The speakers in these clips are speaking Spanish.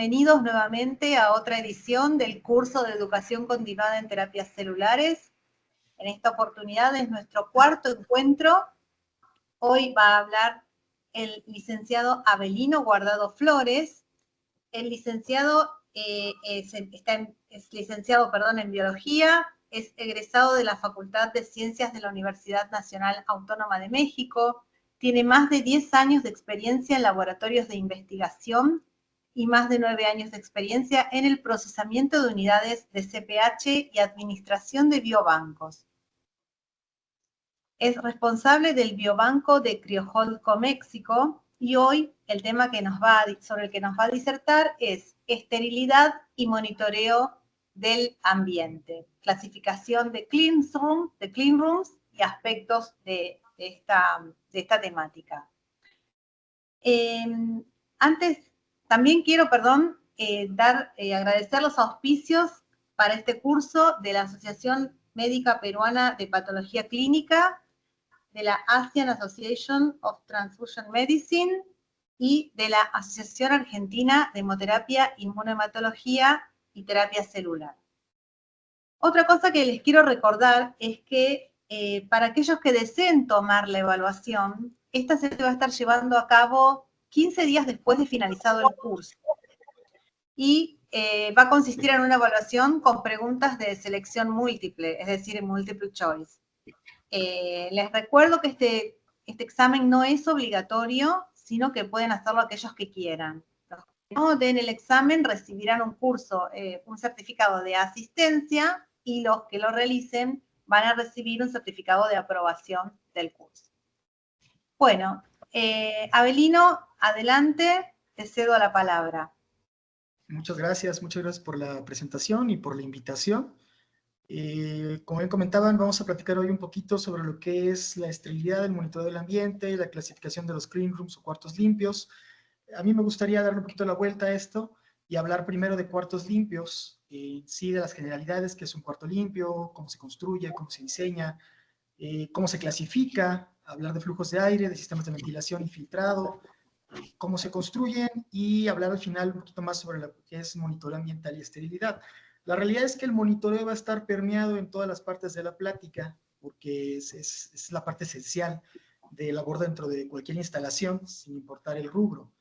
Bienvenidos nuevamente a otra edición del curso de Educación Continuada en Terapias Celulares. En esta oportunidad es nuestro cuarto encuentro. Hoy va a hablar el licenciado Avelino Guardado Flores. El licenciado es licenciado en Biología, es egresado de la Facultad de Ciencias de la Universidad Nacional Autónoma de México, tiene más de 10 años de experiencia en laboratorios de investigación y más de 9 años de experiencia en el procesamiento de unidades de CPH y administración de biobancos. Es responsable del biobanco de Crioholco, México, y hoy el tema sobre el que nos va a disertar es esterilidad y monitoreo del ambiente, clasificación de clean rooms y aspectos de esta temática. También quiero, agradecer los auspicios para este curso de la Asociación Médica Peruana de Patología Clínica, de la Asian Association of Transfusion Medicine y de la Asociación Argentina de Hemoterapia, Inmunohematología y Terapia Celular. Otra cosa que les quiero recordar es que para aquellos que deseen tomar la evaluación, esta se va a estar llevando a cabo 15 días después de finalizado el curso. Y va a consistir en una evaluación con preguntas de selección múltiple, es decir, multiple choice. Les recuerdo que este examen no es obligatorio, sino que pueden hacerlo aquellos que quieran. Los que no den el examen recibirán un certificado de asistencia, y los que lo realicen van a recibir un certificado de aprobación del curso. Bueno, Avelino, adelante, te cedo la palabra. Muchas gracias por la presentación y por la invitación. Como bien comentaban, vamos a platicar hoy un poquito sobre lo que es la esterilidad, el monitoreo del ambiente, la clasificación de los clean rooms o cuartos limpios. A mí me gustaría darle un poquito la vuelta a esto y hablar primero de cuartos limpios, sí, de las generalidades, qué es un cuarto limpio, cómo se construye, cómo se diseña, cómo se clasifica, hablar de flujos de aire, de sistemas de ventilación y filtrado, cómo se construyen, y hablar al final un poquito más sobre lo que es monitoreo ambiental y esterilidad. La realidad es que el monitoreo va a estar permeado en todas las partes de la plática, porque es la parte esencial de labor dentro de cualquier instalación, sin importar el rubro.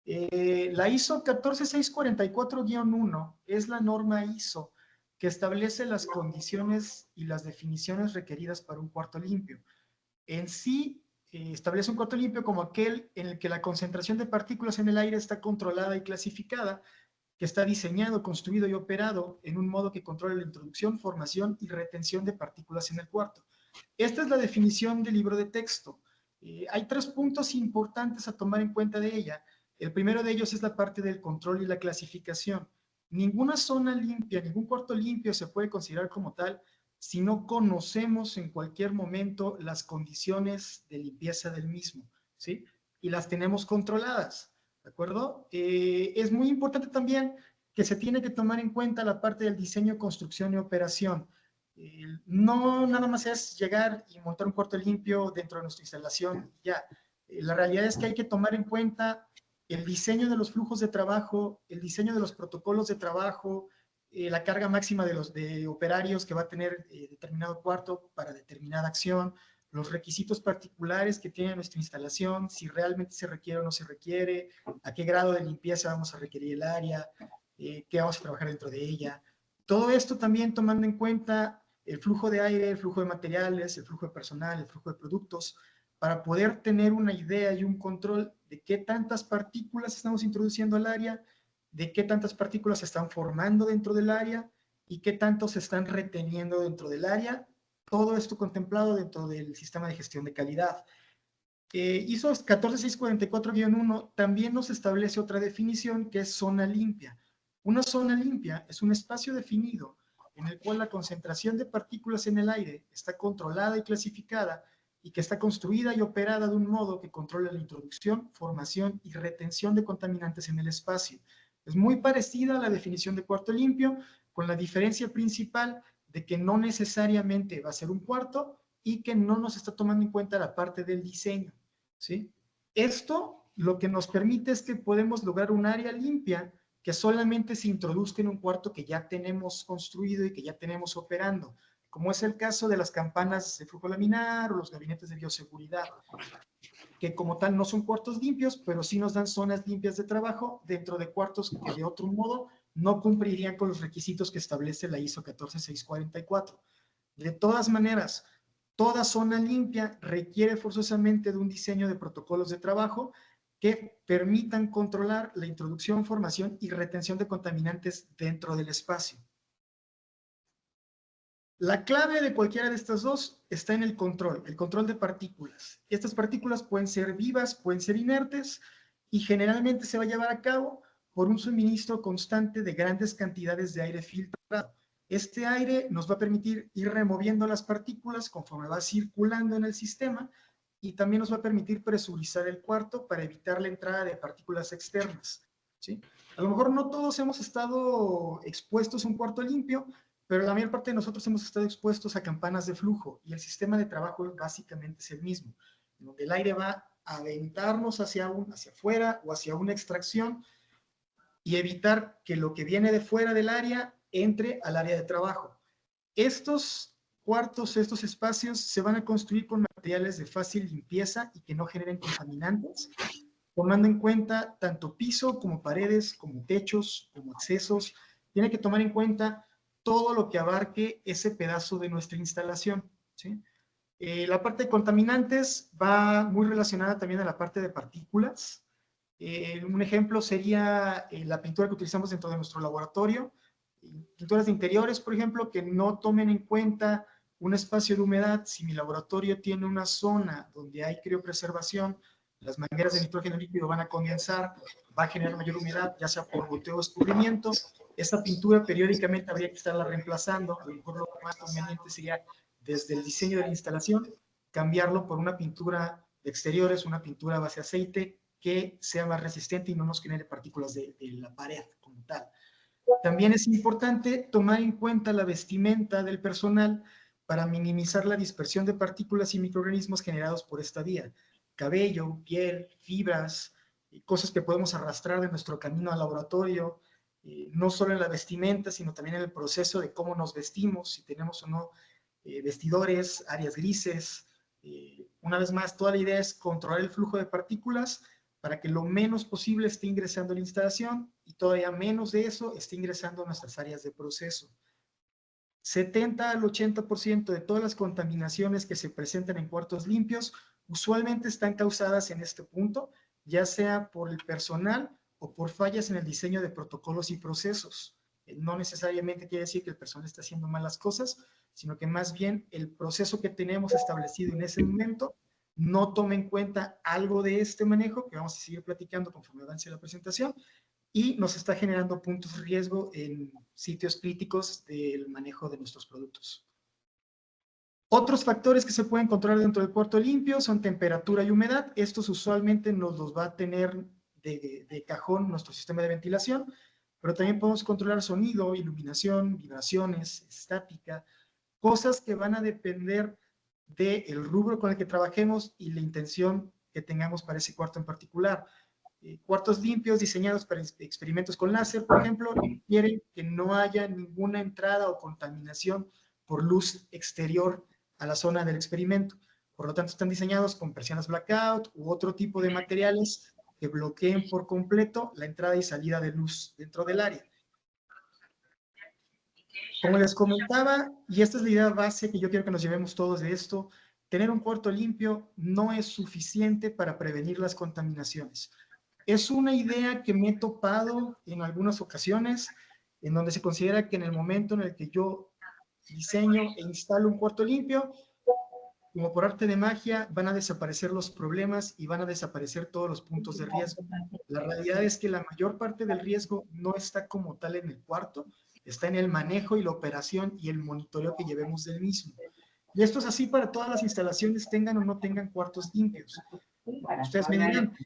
La ISO 14644-1 es la norma ISO que establece las condiciones y las definiciones requeridas para un cuarto limpio. En sí, establece un cuarto limpio como aquel en el que la concentración de partículas en el aire está controlada y clasificada, que está diseñado, construido y operado en un modo que controle la introducción, formación y retención de partículas en el cuarto. Esta es la definición del libro de texto. Hay 3 puntos importantes a tomar en cuenta de ella. El primero de ellos es la parte del control y la clasificación. Ninguna zona limpia, ningún cuarto limpio se puede considerar como tal si no conocemos en cualquier momento las condiciones de limpieza del mismo, ¿sí? Y las tenemos controladas, ¿de acuerdo? Es muy importante también que se tiene que tomar en cuenta la parte del diseño, construcción y operación. No nada más es llegar y montar un cuarto limpio dentro de nuestra instalación, ya. La realidad es que hay que tomar en cuenta el diseño de los flujos de trabajo, el diseño de los protocolos de trabajo, la carga máxima de operarios que va a tener determinado cuarto para determinada acción, los requisitos particulares que tiene nuestra instalación, si realmente se requiere o no se requiere, a qué grado de limpieza vamos a requerir el área, qué vamos a trabajar dentro de ella. Todo esto también tomando en cuenta el flujo de aire, el flujo de materiales, el flujo de personal, el flujo de productos, para poder tener una idea y un control de qué tantas partículas estamos introduciendo al área, de qué tantas partículas se están formando dentro del área y qué tanto se están reteniendo dentro del área. Todo esto contemplado dentro del sistema de gestión de calidad. ISO 14644-1 también nos establece otra definición que es zona limpia. Una zona limpia es un espacio definido en el cual la concentración de partículas en el aire está controlada y clasificada y que está construida y operada de un modo que controla la introducción, formación y retención de contaminantes en el espacio. Es muy parecida a la definición de cuarto limpio, con la diferencia principal de que no necesariamente va a ser un cuarto y que no nos está tomando en cuenta la parte del diseño, ¿sí? Esto lo que nos permite es que podemos lograr un área limpia que solamente se introduzca en un cuarto que ya tenemos construido y que ya tenemos operando, como es el caso de las campanas de flujo laminar o los gabinetes de bioseguridad, que como tal no son cuartos limpios, pero sí nos dan zonas limpias de trabajo dentro de cuartos que de otro modo no cumplirían con los requisitos que establece la ISO 14644. De todas maneras, toda zona limpia requiere forzosamente de un diseño de protocolos de trabajo que permitan controlar la introducción, formación y retención de contaminantes dentro del espacio. La clave de cualquiera de estas dos está en el control de partículas. Estas partículas pueden ser vivas, pueden ser inertes, y generalmente se va a llevar a cabo por un suministro constante de grandes cantidades de aire filtrado. Este aire nos va a permitir ir removiendo las partículas conforme va circulando en el sistema, y también nos va a permitir presurizar el cuarto para evitar la entrada de partículas externas, ¿sí? A lo mejor no todos hemos estado expuestos a un cuarto limpio, pero la mayor parte de nosotros hemos estado expuestos a campanas de flujo, y el sistema de trabajo básicamente es el mismo, donde el aire va a aventarnos hacia afuera o hacia una extracción y evitar que lo que viene de fuera del área entre al área de trabajo. Estos cuartos, estos espacios se van a construir con materiales de fácil limpieza y que no generen contaminantes, tomando en cuenta tanto piso como paredes, como techos, como accesos. Tiene que tomar en cuenta todo lo que abarque ese pedazo de nuestra instalación, ¿sí? La parte de contaminantes va muy relacionada también a la parte de partículas. Un ejemplo sería la pintura que utilizamos dentro de nuestro laboratorio. Pinturas de interiores, por ejemplo, que no tomen en cuenta un espacio de humedad. Si mi laboratorio tiene una zona donde hay criopreservación, las mangueras de nitrógeno líquido van a condensar, va a generar mayor humedad, ya sea por goteo o escurrimiento. Esta pintura periódicamente habría que estarla reemplazando. A lo mejor lo más conveniente sería, desde el diseño de la instalación, cambiarlo por una pintura de exteriores, una pintura a base de aceite, que sea más resistente y no nos genere partículas de la pared como tal. También es importante tomar en cuenta la vestimenta del personal para minimizar la dispersión de partículas y microorganismos generados por esta vía. Cabello, piel, fibras, cosas que podemos arrastrar de nuestro camino al laboratorio, no solo en la vestimenta, sino también en el proceso de cómo nos vestimos, si tenemos o no vestidores, áreas grises. Una vez más, toda la idea es controlar el flujo de partículas para que lo menos posible esté ingresando a la instalación y todavía menos de eso esté ingresando a nuestras áreas de proceso. 70 al 80% de todas las contaminaciones que se presentan en cuartos limpios usualmente están causadas en este punto, ya sea por el personal o por fallas en el diseño de protocolos y procesos. No necesariamente quiere decir que el personal está haciendo malas cosas, sino que más bien el proceso que tenemos establecido en ese momento no toma en cuenta algo de este manejo, que vamos a seguir platicando conforme avance la presentación, y nos está generando puntos de riesgo en sitios críticos del manejo de nuestros productos. Otros factores que se pueden controlar dentro del cuarto limpio son temperatura y humedad. Estos usualmente nos los va a tener de cajón nuestro sistema de ventilación, pero también podemos controlar sonido, iluminación, vibraciones, estática, cosas que van a depender del rubro con el que trabajemos y la intención que tengamos para ese cuarto en particular. Cuartos limpios diseñados para experimentos con láser, por ejemplo, requieren que no haya ninguna entrada o contaminación por luz exterior a la zona del experimento. Por lo tanto, están diseñados con persianas blackout u otro tipo de materiales que bloqueen por completo la entrada y salida de luz dentro del área. Como les comentaba, y esta es la idea base que yo quiero que nos llevemos todos de esto, tener un cuarto limpio no es suficiente para prevenir las contaminaciones. Es una idea que me he topado en algunas ocasiones, en donde se considera que en el momento en el que yo diseño e instalo un cuarto limpio, como por arte de magia, van a desaparecer los problemas y van a desaparecer todos los puntos de riesgo. La realidad es que la mayor parte del riesgo no está como tal en el cuarto, está en el manejo y la operación y el monitoreo que llevemos del mismo. Y esto es así para todas las instalaciones, tengan o no tengan cuartos limpios. Ustedes me dirán,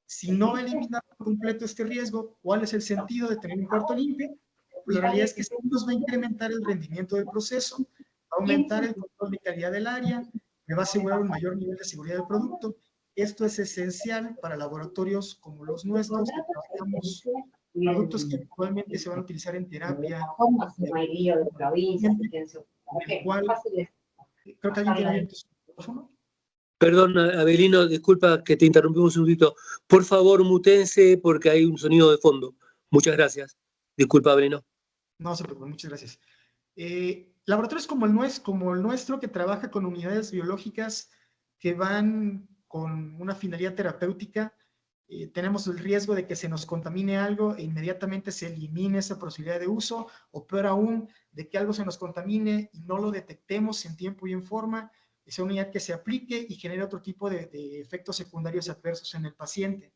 si no eliminar por completo este riesgo, ¿cuál es el sentido de tener un cuarto limpio? Pues la realidad es que sí nos va a incrementar el rendimiento del proceso, va a aumentar el control de calidad del área, me va a asegurar un mayor nivel de seguridad del producto. Esto es esencial para laboratorios como los nuestros, que trabajamos productos que actualmente se van a utilizar en terapia, No hay lío de provincias, el cual, creo que alguien tiene abierto su micrófono. Perdón, Abelino, disculpa que te interrumpimos un segundito. Por favor, mutense porque hay un sonido de fondo. Muchas gracias. Disculpa, Abelino. No se preocupe, muchas gracias. Laboratorios como el nuestro, que trabaja con unidades biológicas que van con una finalidad terapéutica, tenemos el riesgo de que se nos contamine algo e inmediatamente se elimine esa posibilidad de uso, o peor aún, de que algo se nos contamine y no lo detectemos en tiempo y en forma, esa unidad que se aplique y genere otro tipo de efectos secundarios adversos en el paciente.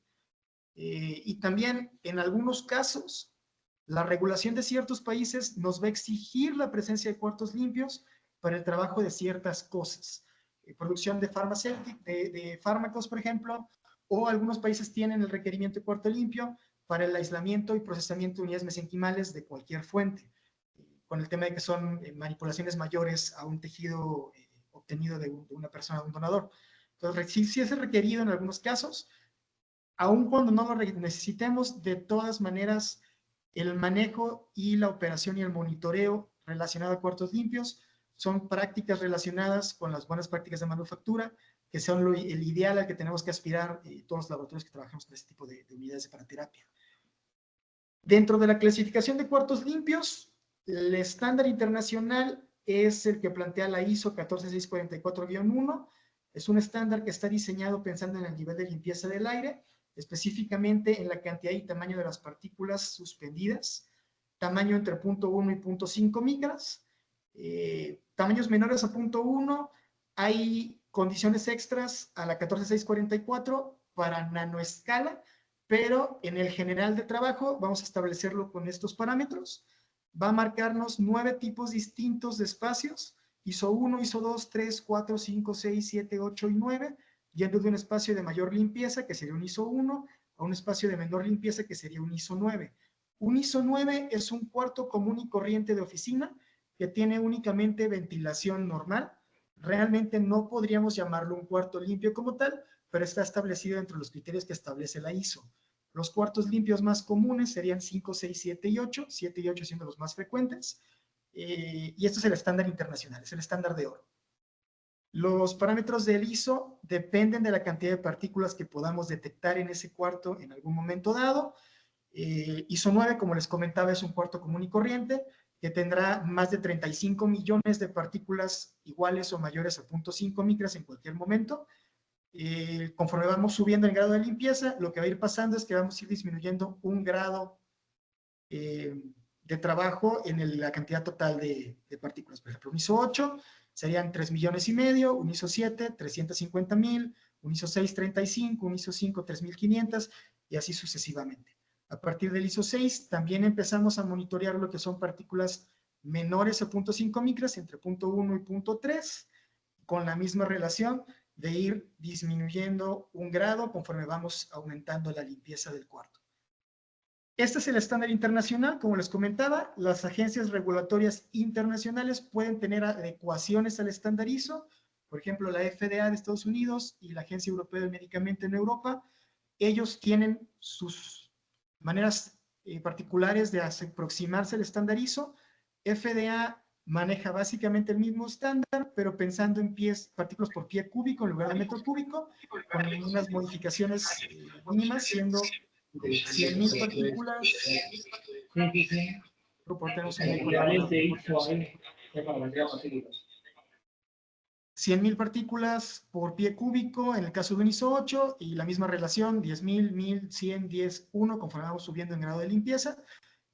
Y también, en algunos casos, la regulación de ciertos países nos va a exigir la presencia de cuartos limpios para el trabajo de ciertas cosas. Producción de fármacos, por ejemplo, o algunos países tienen el requerimiento de cuarto limpio para el aislamiento y procesamiento de unidades mesenquimales de cualquier fuente, con el tema de que son manipulaciones mayores a un tejido obtenido de una persona, de un donador. Entonces, sí es requerido en algunos casos, aun cuando no lo necesitemos. De todas maneras, el manejo y la operación y el monitoreo relacionado a cuartos limpios son prácticas relacionadas con las buenas prácticas de manufactura, que son el ideal al que tenemos que aspirar todos los laboratorios que trabajamos con este tipo de unidades de paraterapia. Dentro de la clasificación de cuartos limpios, el estándar internacional es el que plantea la ISO 14644-1. Es un estándar que está diseñado pensando en el nivel de limpieza del aire, específicamente en la cantidad y tamaño de las partículas suspendidas, tamaño entre 0.1 y 0.5 micras, tamaños menores a 0.1, hay condiciones extras a la 14644 para nanoescala, pero en el general de trabajo vamos a establecerlo con estos parámetros. Va a marcarnos 9 tipos distintos de espacios, ISO 1, ISO 2, 3, 4, 5, 6, 7, 8 y 9, yendo de un espacio de mayor limpieza, que sería un ISO 1, a un espacio de menor limpieza, que sería un ISO 9. Un ISO 9 es un cuarto común y corriente de oficina que tiene únicamente ventilación normal. Realmente no podríamos llamarlo un cuarto limpio como tal, pero está establecido entre los criterios que establece la ISO. Los cuartos limpios más comunes serían 5, 6, 7 y 8, 7 y 8 siendo los más frecuentes, y esto es el estándar internacional, es el estándar de oro. Los parámetros del ISO dependen de la cantidad de partículas que podamos detectar en ese cuarto en algún momento dado. ISO 9, como les comentaba, es un cuarto común y corriente que tendrá más de 35 millones de partículas iguales o mayores a 0.5 micras en cualquier momento. Conforme vamos subiendo el grado de limpieza, lo que va a ir pasando es que vamos a ir disminuyendo un grado de trabajo en la cantidad total de partículas. Por ejemplo, un ISO 8 serían 3 millones y medio, un ISO 7, 350,000, un ISO 6, 35, un ISO 5, 3,500 y así sucesivamente. A partir del ISO 6 también empezamos a monitorear lo que son partículas menores a 0.5 micras, entre 0.1 y 0.3, con la misma relación de ir disminuyendo un grado conforme vamos aumentando la limpieza del cuarto. Este es el estándar internacional. Como les comentaba, las agencias regulatorias internacionales pueden tener adecuaciones al estándar ISO. Por ejemplo, la FDA de Estados Unidos y la Agencia Europea del Medicamento en Europa, ellos tienen sus maneras particulares de aproximarse al estándar ISO. FDA maneja básicamente el mismo estándar, pero pensando en partículas por pie cúbico en lugar de metro cúbico, con unas modificaciones mínimas, siendo 100,000 partículas. Proporcionamos un equivalente ISO 100,000 partículas por pie cúbico en el caso de un ISO 8, y la misma relación, 10,000, 1,000, 100, 10, 1, conforme vamos subiendo en grado de limpieza.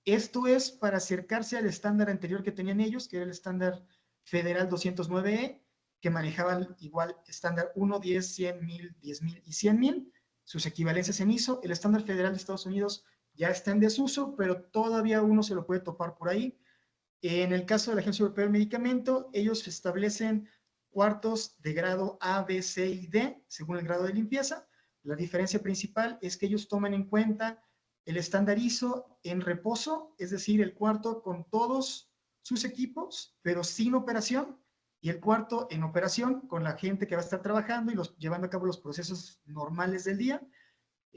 Esto es para acercarse al estándar anterior que tenían ellos, que era el estándar federal 209E, que manejaban igual estándar 1, 10, 100,000, 10,000 y 100,000, sus equivalencias en ISO. El estándar federal de Estados Unidos ya está en desuso, pero todavía uno se lo puede topar por ahí. En el caso de la Agencia Europea del Medicamento, ellos establecen cuartos de grado A, B, C y D, según el grado de limpieza. La diferencia principal es que ellos toman en cuenta el estándar ISO en reposo, es decir, el cuarto con todos sus equipos, pero sin operación, y el cuarto en operación con la gente que va a estar trabajando y llevando a cabo los procesos normales del día.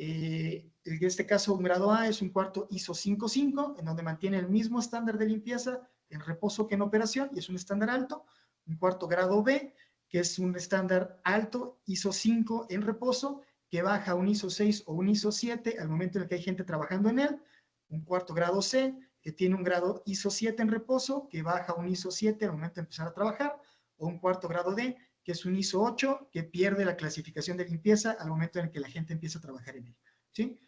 En este caso, un grado A es un cuarto ISO 5.5, en donde mantiene el mismo estándar de limpieza en reposo que en operación, y es un estándar alto. Un cuarto grado B, que es un estándar alto, ISO 5 en reposo, que baja a un ISO 6 o un ISO 7 al momento en el que hay gente trabajando en él. Un cuarto grado C, que tiene un grado ISO 7 en reposo, que baja a un ISO 7 al momento de empezar a trabajar. O un cuarto grado D, que es un ISO 8, que pierde la clasificación de limpieza al momento en el que la gente empieza a trabajar en él, ¿sí?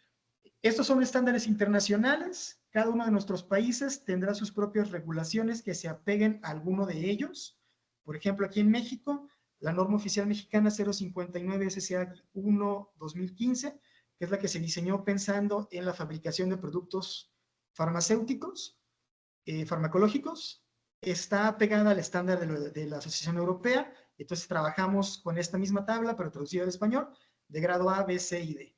Estos son estándares internacionales. Cada uno de nuestros países tendrá sus propias regulaciones que se apeguen a alguno de ellos. Por ejemplo, aquí en México, la norma oficial mexicana 059 SCA 1-2015, que es la que se diseñó pensando en la fabricación de productos farmacéuticos, farmacológicos, está pegada al estándar de la Asociación Europea. Entonces trabajamos con esta misma tabla, pero traducida al español, de grado A, B, C y D.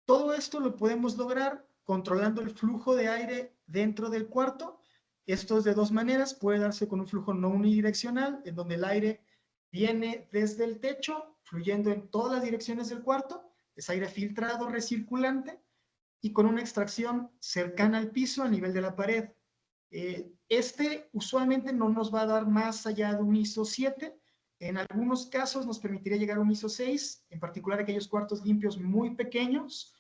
Todo esto lo podemos lograr controlando el flujo de aire dentro del cuarto. Esto es de dos maneras. Puede darse con un flujo no unidireccional, en donde el aire viene desde el techo, fluyendo en todas las direcciones del cuarto. Es aire filtrado recirculante, y con una extracción cercana al piso a nivel de la pared. Este usualmente no nos va a dar más allá de un ISO 7. En algunos casos nos permitiría llegar a un ISO 6, en particular aquellos cuartos limpios muy pequeños.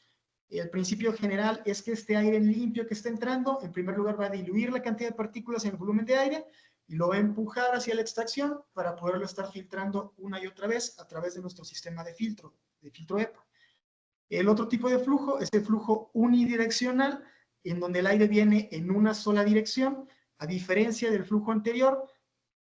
El principio general es que este aire limpio que está entrando, en primer lugar va a diluir la cantidad de partículas en el volumen de aire y lo va a empujar hacia la extracción para poderlo estar filtrando una y otra vez a través de nuestro sistema de filtro EPA. El otro tipo de flujo es el flujo unidireccional, en donde el aire viene en una sola dirección. A diferencia del flujo anterior,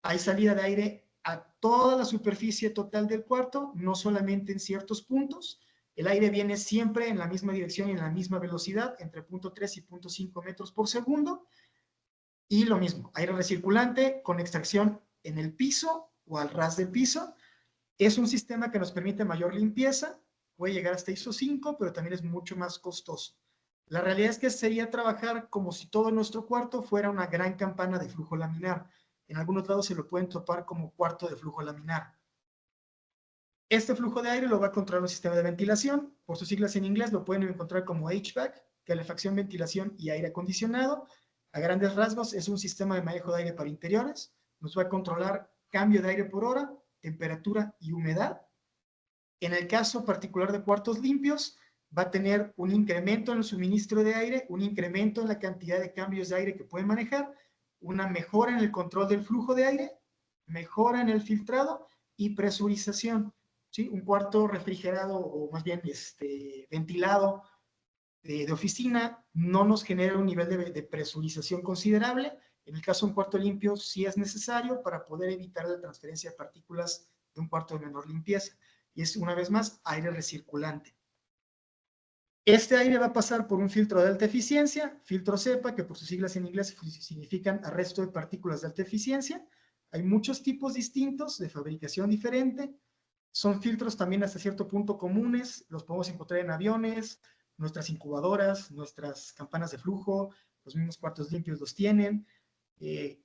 hay salida de aire a toda la superficie total del cuarto, no solamente en ciertos puntos. El aire viene siempre en la misma dirección y en la misma velocidad, entre 0.3 y 0.5 metros por segundo. Y lo mismo, aire recirculante con extracción en el piso o al ras del piso. Es un sistema que nos permite mayor limpieza, puede llegar hasta ISO 5, pero también es mucho más costoso. La realidad es que sería trabajar como si todo nuestro cuarto fuera una gran campana de flujo laminar. En algunos lados se lo pueden topar como cuarto de flujo laminar. Este flujo de aire lo va a controlar un sistema de ventilación. Por sus siglas en inglés lo pueden encontrar como HVAC, calefacción, ventilación y aire acondicionado. A grandes rasgos es un sistema de manejo de aire para interiores. Nos va a controlar cambio de aire por hora, temperatura y humedad. En el caso particular de cuartos limpios, va a tener un incremento en el suministro de aire, un incremento en la cantidad de cambios de aire que puede manejar, una mejora en el control del flujo de aire, mejora en el filtrado y presurización. ¿Sí? Un cuarto refrigerado o más bien ventilado de oficina no nos genera un nivel de presurización considerable. En el caso de un cuarto limpio sí es necesario para poder evitar la transferencia de partículas de un cuarto de menor limpieza. Y es, una vez más, aire recirculante. Este aire va a pasar por un filtro de alta eficiencia, filtro CEPA, que por sus siglas en inglés significan arresto de partículas de alta eficiencia. Hay muchos tipos distintos de fabricación diferente. Son filtros también hasta cierto punto comunes, los podemos encontrar en aviones, nuestras incubadoras, nuestras campanas de flujo, los mismos cuartos limpios los tienen.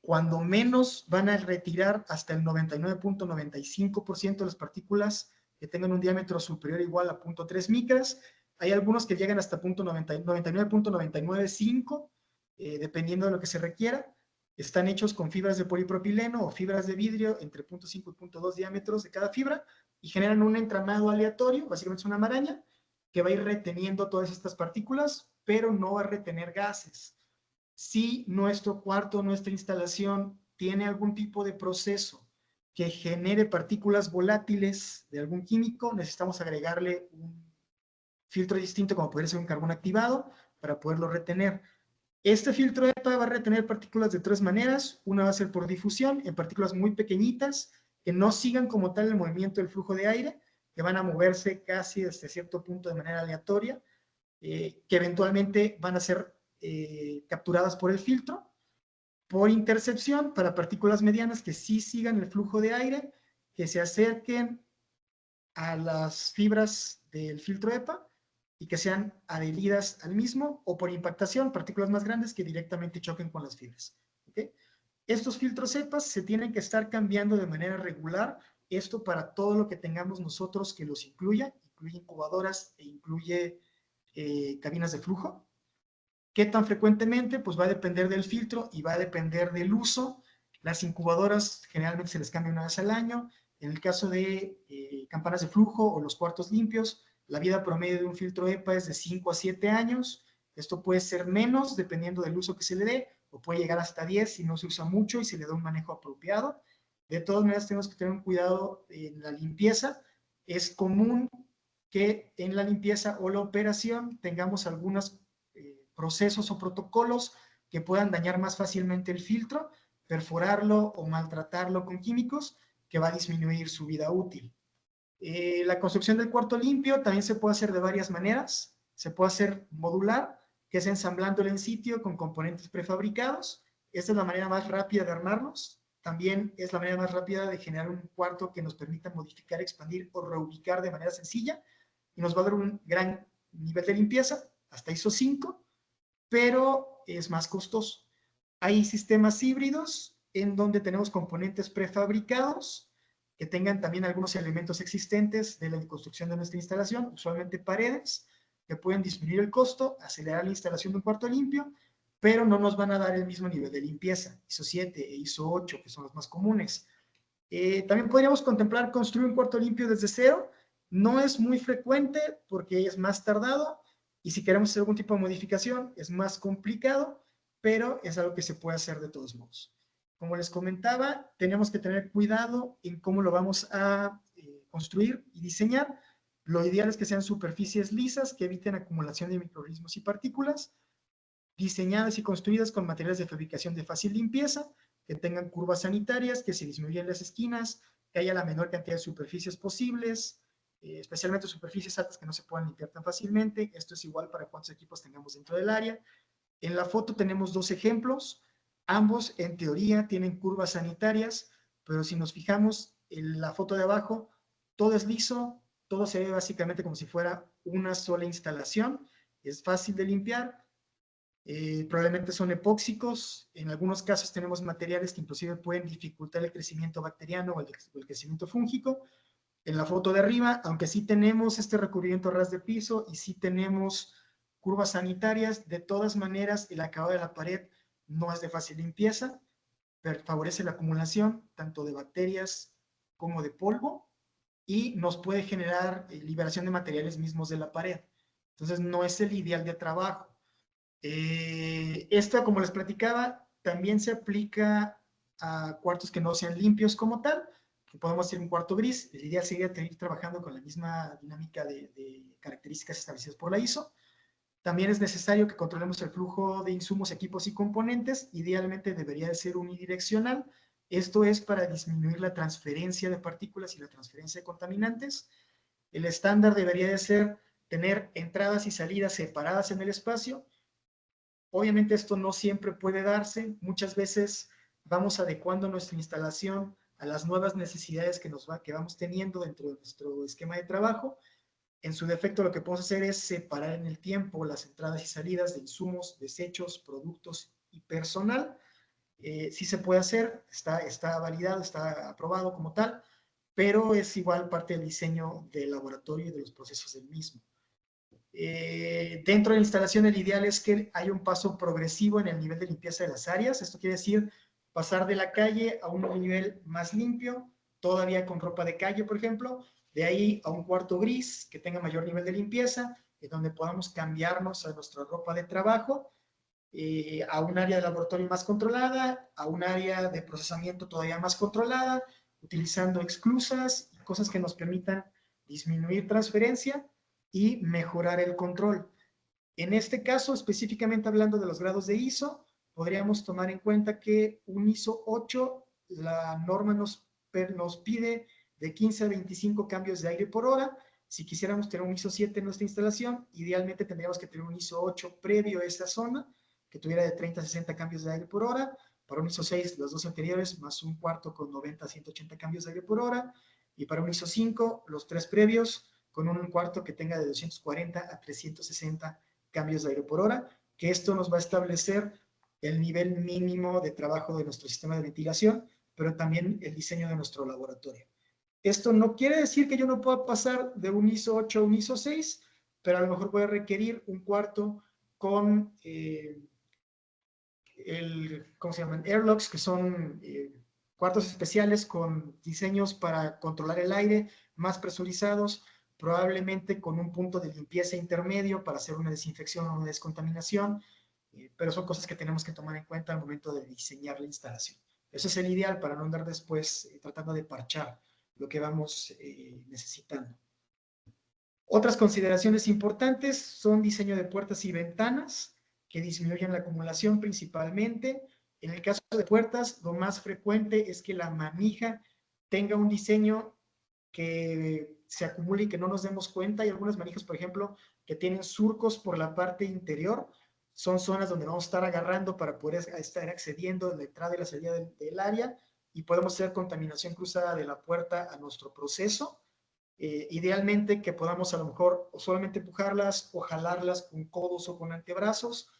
Cuando menos van a retirar hasta el 99.95% de las partículas que tengan un diámetro superior o igual a 0.3 micras. Hay algunos que llegan hasta 99.995, dependiendo de lo que se requiera. Están hechos con fibras de polipropileno o fibras de vidrio entre 0.5 y 0.2 diámetros de cada fibra y generan un entramado aleatorio, básicamente es una maraña, que va a ir reteniendo todas estas partículas, pero no va a retener gases. Si nuestro cuarto, nuestra instalación tiene algún tipo de proceso que genere partículas volátiles de algún químico, necesitamos agregarle un filtro distinto, como puede ser un carbón activado, para poderlo retener. Este filtro EPA va a retener partículas de tres maneras. Una va a ser por difusión, en partículas muy pequeñitas, que no sigan como tal el movimiento del flujo de aire, que van a moverse casi desde cierto punto de manera aleatoria, que eventualmente van a ser capturadas por el filtro. Por intercepción, para partículas medianas que sí sigan el flujo de aire, que se acerquen a las fibras del filtro EPA y que sean adheridas al mismo, o por impactación, partículas más grandes que directamente choquen con las fibras. ¿Okay? Estos filtros EPA se tienen que estar cambiando de manera regular, esto para todo lo que tengamos nosotros que los incluya y incluye incubadoras e incluye cabinas de flujo. ¿Qué tan frecuentemente? Pues va a depender del filtro y va a depender del uso. Las incubadoras generalmente se les cambia una vez al año. En el caso de campanas de flujo o los cuartos limpios, la vida promedio de un filtro EPA es de 5 a 7 años. Esto puede ser menos dependiendo del uso que se le dé, o puede llegar hasta 10 si no se usa mucho y se le da un manejo apropiado. De todas maneras, tenemos que tener un cuidado en la limpieza. Es común que en la limpieza o la operación tengamos algunos procesos o protocolos que puedan dañar más fácilmente el filtro, perforarlo o maltratarlo con químicos, que va a disminuir su vida útil. La construcción del cuarto limpio también se puede hacer de varias maneras. Se puede hacer modular, que es ensamblándolo en sitio con componentes prefabricados. Esta es la manera más rápida de armarlos. También es la manera más rápida de generar un cuarto que nos permita modificar, expandir o reubicar de manera sencilla, y nos va a dar un gran nivel de limpieza, hasta ISO 5, pero es más costoso. Hay sistemas híbridos en donde tenemos componentes prefabricados que tengan también algunos elementos existentes de la construcción de nuestra instalación, usualmente paredes, que pueden disminuir el costo, acelerar la instalación de un cuarto limpio, pero no nos van a dar el mismo nivel de limpieza, ISO 7 e ISO 8, que son los más comunes. También podríamos contemplar construir un cuarto limpio desde cero. No es muy frecuente porque es más tardado, y si queremos hacer algún tipo de modificación es más complicado, pero es algo que se puede hacer de todos modos. Como les comentaba, tenemos que tener cuidado en cómo lo vamos a construir y diseñar. Lo ideal es que sean superficies lisas que eviten acumulación de microorganismos y partículas, diseñadas y construidas con materiales de fabricación de fácil limpieza, que tengan curvas sanitarias, que se disminuyan las esquinas, que haya la menor cantidad de superficies posibles, especialmente superficies altas que no se puedan limpiar tan fácilmente. Esto es igual para cuántos equipos tengamos dentro del área. En la foto tenemos dos ejemplos. Ambos, en teoría, tienen curvas sanitarias, pero si nos fijamos en la foto de abajo, todo es liso, todo se ve básicamente como si fuera una sola instalación. Es fácil de limpiar. Probablemente son epóxicos. En algunos casos tenemos materiales que inclusive pueden dificultar el crecimiento bacteriano o el crecimiento fúngico. En la foto de arriba, aunque sí tenemos este recubrimiento a ras de piso y sí tenemos curvas sanitarias, de todas maneras el acabado de la pared no es de fácil limpieza, pero favorece la acumulación tanto de bacterias como de polvo, y nos puede generar liberación de materiales mismos de la pared. Entonces no es el ideal de trabajo. Esto, como les platicaba, también se aplica a cuartos que no sean limpios como tal, que podemos hacer un cuarto gris. El ideal sería seguir trabajando con la misma dinámica de características establecidas por la ISO. También es necesario que controlemos el flujo de insumos, equipos y componentes. Idealmente debería de ser unidireccional. Esto es para disminuir la transferencia de partículas y la transferencia de contaminantes. El estándar debería de ser tener entradas y salidas separadas en el espacio. Obviamente esto no siempre puede darse. Muchas veces vamos adecuando nuestra instalación a las nuevas necesidades que vamos teniendo dentro de nuestro esquema de trabajo. En su defecto, lo que podemos hacer es separar en el tiempo las entradas y salidas de insumos, desechos, productos y personal. Sí se puede hacer, está validado, está aprobado como tal, pero es igual parte del diseño del laboratorio y de los procesos del mismo. Dentro de la instalación, el ideal es que haya un paso progresivo en el nivel de limpieza de las áreas. Esto quiere decir pasar de la calle a un nivel más limpio, todavía con ropa de calle, por ejemplo, de ahí a un cuarto gris que tenga mayor nivel de limpieza, en donde podamos cambiarnos a nuestra ropa de trabajo, a un área de laboratorio más controlada, a un área de procesamiento todavía más controlada, utilizando exclusas y cosas que nos permitan disminuir transferencia y mejorar el control. En este caso, específicamente hablando de los grados de ISO, podríamos tomar en cuenta que un ISO 8, la norma nos pide de 15 a 25 cambios de aire por hora. Si quisiéramos tener un ISO 7 en nuestra instalación, idealmente tendríamos que tener un ISO 8 previo a esta zona, que tuviera de 30 a 60 cambios de aire por hora. Para un ISO 6, los dos anteriores, más un cuarto con 90 a 180 cambios de aire por hora. Y para un ISO 5, los tres previos, con un cuarto que tenga de 240 a 360 cambios de aire por hora, que esto nos va a establecer el nivel mínimo de trabajo de nuestro sistema de ventilación, pero también el diseño de nuestro laboratorio. Esto no quiere decir que yo no pueda pasar de un ISO 8 a un ISO 6, pero a lo mejor voy a requerir un cuarto con ¿cómo se llaman? Airlocks, que son cuartos especiales con diseños para controlar el aire, más presurizados, probablemente con un punto de limpieza intermedio para hacer una desinfección o una descontaminación, pero son cosas que tenemos que tomar en cuenta al momento de diseñar la instalación. Eso es el ideal para no andar después tratando de parchar lo que vamos necesitando. Otras consideraciones importantes son diseño de puertas y ventanas, que disminuyen la acumulación principalmente. En el caso de puertas, lo más frecuente es que la manija tenga un diseño que se acumule y que no nos demos cuenta. Hay algunas manijas, por ejemplo, que tienen surcos por la parte interior. Son zonas donde vamos a estar agarrando para poder estar accediendo a la entrada y la salida del área, y podemos hacer contaminación cruzada de la puerta a nuestro proceso. Idealmente que podamos a lo mejor solamente empujarlas o jalarlas con codos o con antebrazos.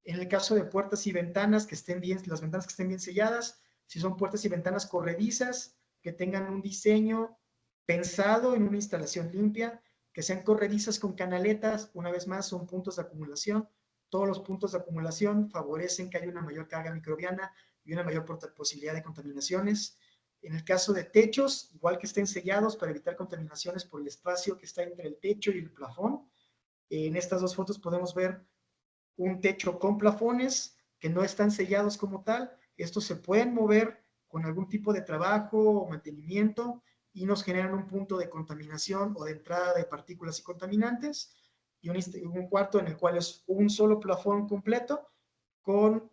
En el caso de puertas y ventanas que estén bien, las ventanas que estén bien selladas, si son puertas y ventanas corredizas, que tengan un diseño pensado en una instalación limpia, que sean corredizas con canaletas, una vez más son puntos de acumulación. Todos los puntos de acumulación favorecen que haya una mayor carga microbiana y una mayor posibilidad de contaminaciones. En el caso de techos, igual que estén sellados para evitar contaminaciones por el espacio que está entre el techo y el plafón. En estas dos fotos podemos ver un techo con plafones que no están sellados como tal. Estos se pueden mover con algún tipo de trabajo o mantenimiento y nos generan un punto de contaminación o de entrada de partículas y contaminantes. Y un cuarto en el cual es un solo plafón completo con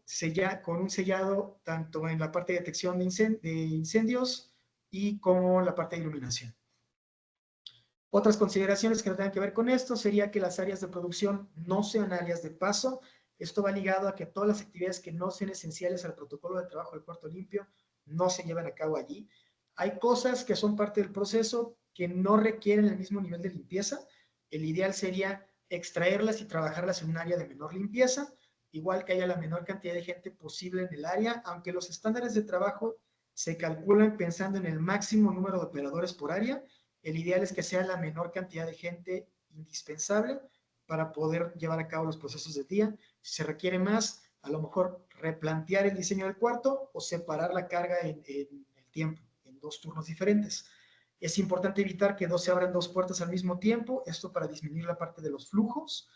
un sellado tanto en la parte de detección de incendios y como la parte de iluminación. Otras consideraciones que no tengan que ver con esto sería que las áreas de producción no sean áreas de paso. Esto va ligado a que todas las actividades que no sean esenciales al protocolo de trabajo del cuarto limpio no se llevan a cabo allí. Hay cosas que son parte del proceso que no requieren el mismo nivel de limpieza. El ideal sería extraerlas y trabajarlas en un área de menor limpieza, igual que haya la menor cantidad de gente posible en el área, aunque los estándares de trabajo se calculan pensando en el máximo número de operadores por área. El ideal es que sea la menor cantidad de gente indispensable para poder llevar a cabo los procesos del día. Si se requiere más, a lo mejor replantear el diseño del cuarto o separar la carga en el tiempo, en dos turnos diferentes. Es importante evitar que se abran dos puertas al mismo tiempo, esto para disminuir la parte de los flujos.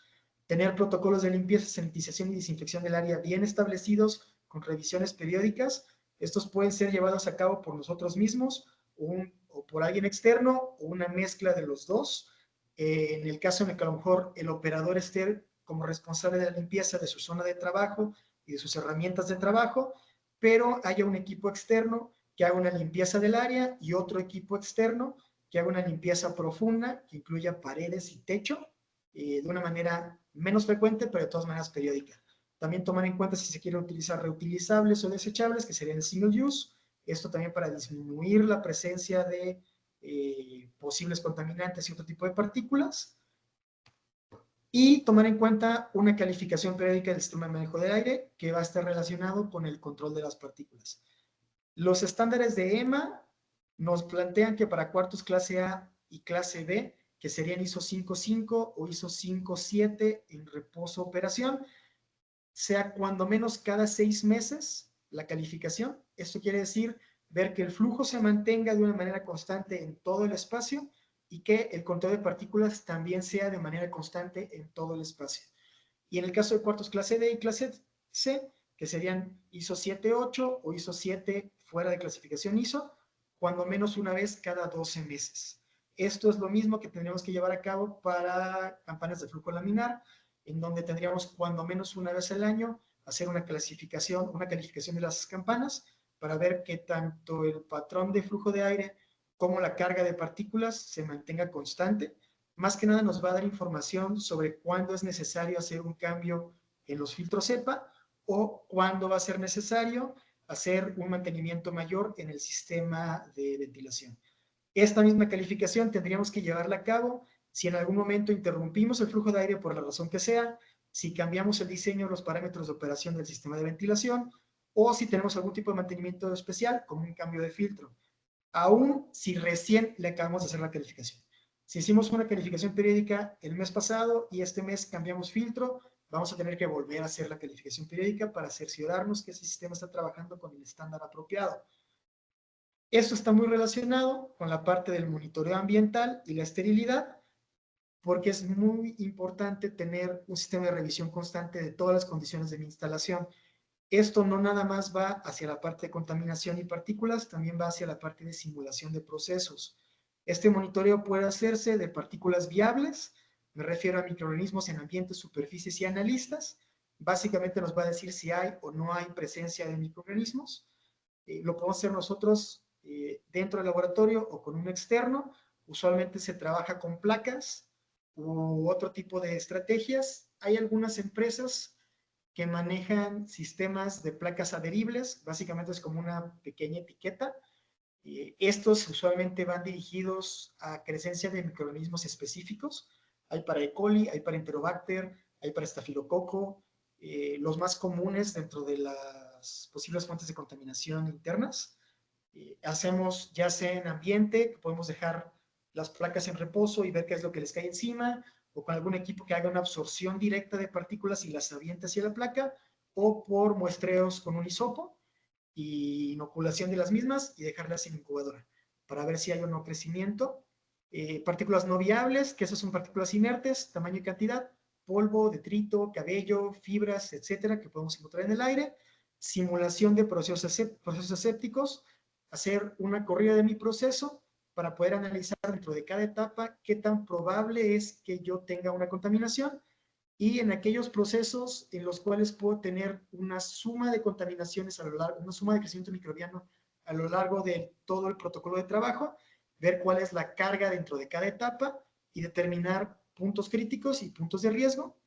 Tener protocolos de limpieza, sanitización y desinfección del área bien establecidos con revisiones periódicas. Estos pueden ser llevados a cabo por nosotros mismos o por alguien externo o una mezcla de los dos. En el caso en el que a lo mejor el operador esté como responsable de la limpieza de su zona de trabajo y de sus herramientas de trabajo, pero haya un equipo externo que haga una limpieza del área y otro equipo externo que haga una limpieza profunda que incluya paredes y techo de una manera menos frecuente, pero de todas maneras periódica. También tomar en cuenta si se quiere utilizar reutilizables o desechables, que serían el single use. Esto también para disminuir la presencia de posibles contaminantes y otro tipo de partículas. Y tomar en cuenta una calificación periódica del sistema de manejo del aire que va a estar relacionado con el control de las partículas. Los estándares de EMA nos plantean que para cuartos clase A y clase B, que serían ISO 5.5 o ISO 5.7 en reposo operación, sea cuando menos cada 6 meses la calificación. Esto quiere decir ver que el flujo se mantenga de una manera constante en todo el espacio y que el conteo de partículas también sea de manera constante en todo el espacio. Y en el caso de cuartos clase D y clase C, que serían ISO 7.8 o ISO 7 fuera de clasificación ISO, cuando menos una vez cada 12 meses. Esto es lo mismo que tendríamos que llevar a cabo para campanas de flujo laminar, en donde tendríamos cuando menos una vez al año hacer una calificación de las campanas para ver que tanto el patrón de flujo de aire como la carga de partículas se mantenga constante. Más que nada nos va a dar información sobre cuándo es necesario hacer un cambio en los filtros EPA o cuándo va a ser necesario hacer un mantenimiento mayor en el sistema de ventilación. Esta misma calificación tendríamos que llevarla a cabo si en algún momento interrumpimos el flujo de aire por la razón que sea, si cambiamos el diseño de los parámetros de operación del sistema de ventilación o si tenemos algún tipo de mantenimiento especial como un cambio de filtro. aún si recién le acabamos de hacer la calificación. Si hicimos una calificación periódica el mes pasado y este mes cambiamos filtro, vamos a tener que volver a hacer la calificación periódica para cerciorarnos que ese sistema está trabajando con el estándar apropiado. Esto está muy relacionado con la parte del monitoreo ambiental y la esterilidad, porque es muy importante tener un sistema de revisión constante de todas las condiciones de mi instalación. Esto no nada más va hacia la parte de contaminación y partículas, también va hacia la parte de simulación de procesos. Este monitoreo puede hacerse de partículas viables, me refiero a microorganismos en ambientes, superficies y analistas. Básicamente nos va a decir si hay o no hay presencia de microorganismos. Lo podemos hacer nosotros dentro del laboratorio o con un externo. Usualmente se trabaja con placas u otro tipo de estrategias. Hay algunas empresas que manejan sistemas de placas adheribles, básicamente es como una pequeña etiqueta. Estos usualmente van dirigidos a crecencia de microorganismos específicos. Hay para E. coli, hay para Enterobacter, hay para estafilococo, los más comunes dentro de las posibles fuentes de contaminación internas. Hacemos ya sea en ambiente, que podemos dejar las placas en reposo y ver qué es lo que les cae encima, o con algún equipo que haga una absorción directa de partículas y las avienta hacia la placa, o por muestreos con un hisopo y inoculación de las mismas y dejarlas en incubadora para ver si hay o no crecimiento. Partículas no viables, que esas son partículas inertes, tamaño y cantidad, polvo, detrito, cabello, fibras, etcétera, que podemos encontrar en el aire. Simulación de procesos asépticos, hacer una corrida de mi proceso para poder analizar dentro de cada etapa qué tan probable es que yo tenga una contaminación, y en aquellos procesos en los cuales puedo tener una suma de contaminaciones a lo largo, una suma de crecimiento microbiano a lo largo de todo el protocolo de trabajo, ver cuál es la carga dentro de cada etapa y determinar puntos críticos y puntos de riesgo.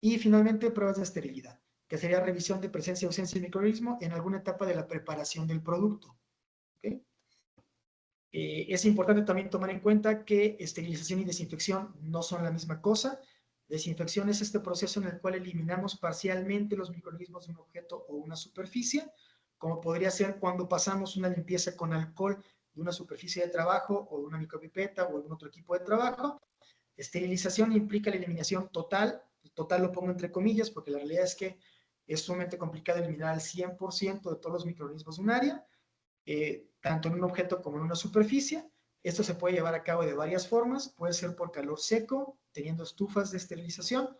Y finalmente, pruebas de esterilidad, que sería revisión de presencia o ausencia de microorganismo en alguna etapa de la preparación del producto. ¿Okay? Es importante también tomar en cuenta que esterilización y desinfección no son la misma cosa. Desinfección es este proceso en el cual eliminamos parcialmente los microorganismos de un objeto o una superficie, como podría ser cuando pasamos una limpieza con alcohol de una superficie de trabajo o de una micropipeta o algún otro equipo de trabajo. Esterilización implica la eliminación total. Total lo pongo entre comillas porque la realidad es que es sumamente complicado eliminar al 100% de todos los microorganismos de un área, tanto en un objeto como en una superficie. Esto se puede llevar a cabo de varias formas. Puede ser por calor seco, teniendo estufas de esterilización.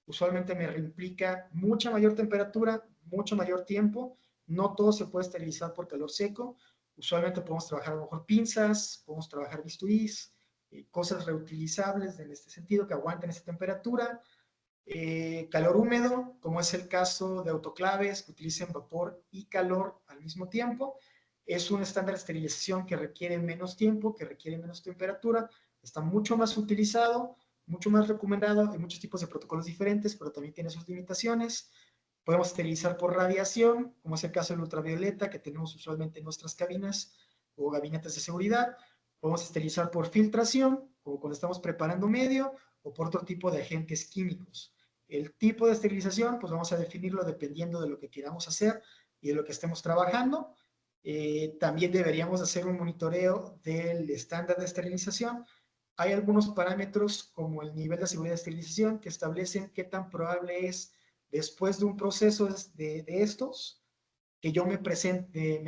Usualmente me implica mucha mayor temperatura, mucho mayor tiempo. No todo se puede esterilizar por calor seco. Usualmente podemos trabajar a lo mejor pinzas, podemos trabajar bisturís, cosas reutilizables en este sentido que aguanten esa temperatura. Calor húmedo, como es el caso de autoclaves que utilicen vapor y calor al mismo tiempo. Es un estándar de esterilización que requiere menos tiempo, que requiere menos temperatura, está mucho más utilizado, mucho más recomendado. Hay muchos tipos de protocolos diferentes, pero también tiene sus limitaciones. Podemos esterilizar por radiación, como es el caso del ultravioleta que tenemos usualmente en nuestras cabinas o gabinetes de seguridad. Podemos esterilizar por filtración, como cuando estamos preparando medio, o por otro tipo de agentes químicos. El tipo de esterilización, pues vamos a definirlo dependiendo de lo que queramos hacer y de lo que estemos trabajando. También deberíamos hacer un monitoreo del estándar de esterilización. Hay algunos parámetros como el nivel de seguridad de esterilización que establecen qué tan probable es después de un proceso de estos que yo me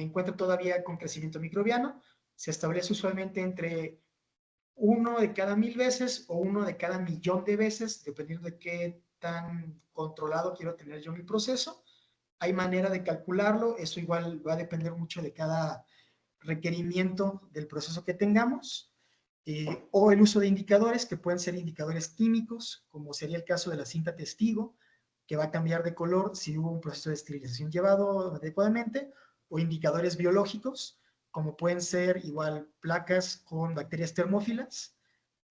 encuentre todavía con crecimiento microbiano. Se establece usualmente entre 1 de cada 1000 veces o 1 de cada 1.000.000 de veces, dependiendo de qué tan controlado quiero tener yo mi proceso. Hay manera de calcularlo, eso igual va a depender mucho de cada requerimiento del proceso que tengamos, o el uso de indicadores, que pueden ser indicadores químicos, como sería el caso de la cinta testigo, que va a cambiar de color si hubo un proceso de esterilización llevado adecuadamente, o indicadores biológicos, como pueden ser igual placas con bacterias termófilas,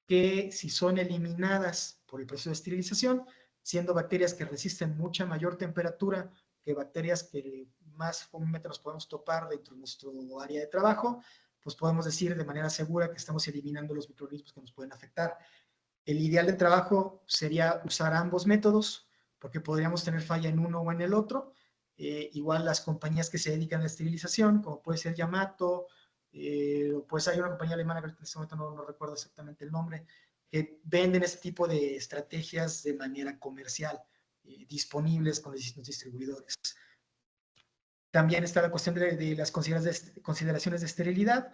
que si son eliminadas por el proceso de esterilización, siendo bacterias que resisten mucha mayor temperatura que bacterias que más comúnmente nos podemos topar dentro de nuestro área de trabajo, pues podemos decir de manera segura que estamos eliminando los microorganismos que nos pueden afectar. El ideal de trabajo sería usar ambos métodos, porque podríamos tener falla en uno o en el otro. Igual las compañías que se dedican a la esterilización, como puede ser Yamato, Pues hay una compañía alemana que en este momento no recuerdo exactamente el nombre, que venden este tipo de estrategias de manera comercial, disponibles con los distintos distribuidores. También está la cuestión de las consideraciones de esterilidad,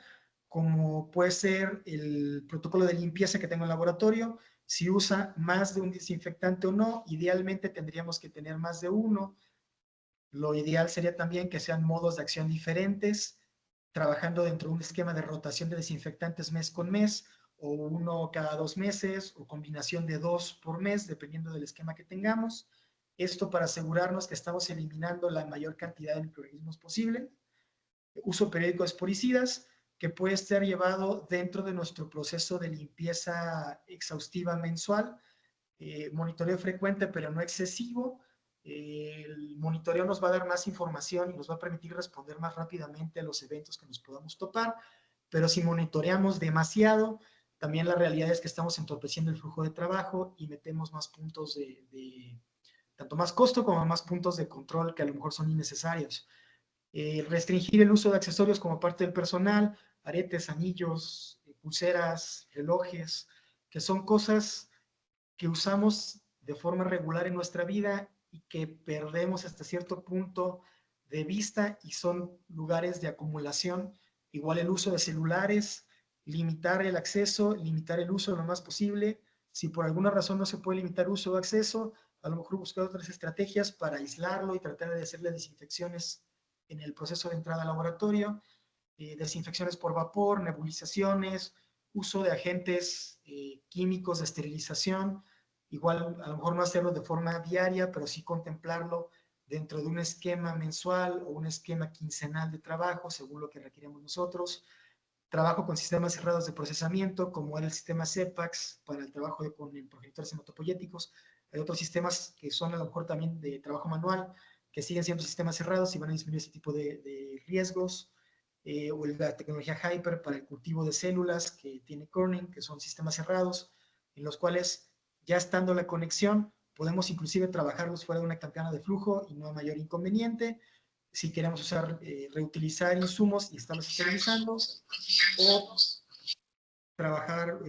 como puede ser el protocolo de limpieza que tengo en el laboratorio, si usa más de un desinfectante o no. Idealmente tendríamos que tener más de uno. Lo ideal sería también que sean modos de acción diferentes, trabajando dentro de un esquema de rotación de desinfectantes mes con mes, o uno cada 2 meses, o combinación de 2 por mes, dependiendo del esquema que tengamos. Esto para asegurarnos que estamos eliminando la mayor cantidad de microorganismos posible. Uso periódico de esporicidas, que puede estar llevado dentro de nuestro proceso de limpieza exhaustiva mensual. Monitoreo frecuente, pero no excesivo. El monitoreo nos va a dar más información y nos va a permitir responder más rápidamente a los eventos que nos podamos topar, pero si monitoreamos demasiado, también la realidad es que estamos entorpeciendo el flujo de trabajo y metemos más puntos tanto más costo como más puntos de control que a lo mejor son innecesarios. Restringir el uso de accesorios como parte del personal, aretes, anillos, pulseras, relojes, que son cosas que usamos de forma regular en nuestra vida y que perdemos hasta cierto punto de vista y son lugares de acumulación. Igual el uso de celulares, limitar el acceso, limitar el uso lo más posible. Si por alguna razón no se puede limitar uso o acceso, a lo mejor buscar otras estrategias para aislarlo y tratar de hacerle desinfecciones en el proceso de entrada al laboratorio, desinfecciones por vapor, nebulizaciones, uso de agentes químicos de esterilización. Igual a lo mejor no hacerlo de forma diaria, pero sí contemplarlo dentro de un esquema mensual o un esquema quincenal de trabajo, según lo que requerimos nosotros. Trabajo con sistemas cerrados de procesamiento, como era el sistema CEPAX para el trabajo con progenitores hematopoyéticos. Hay otros sistemas que son a lo mejor también de trabajo manual, que siguen siendo sistemas cerrados y van a disminuir este tipo de riesgos. O la tecnología Hyper para el cultivo de células que tiene Corning, que son sistemas cerrados, en los cuales ya estando la conexión, podemos inclusive trabajarlos fuera de una campana de flujo y no hay mayor inconveniente. Si queremos usar, reutilizar insumos y estarlos esterilizando, o trabajar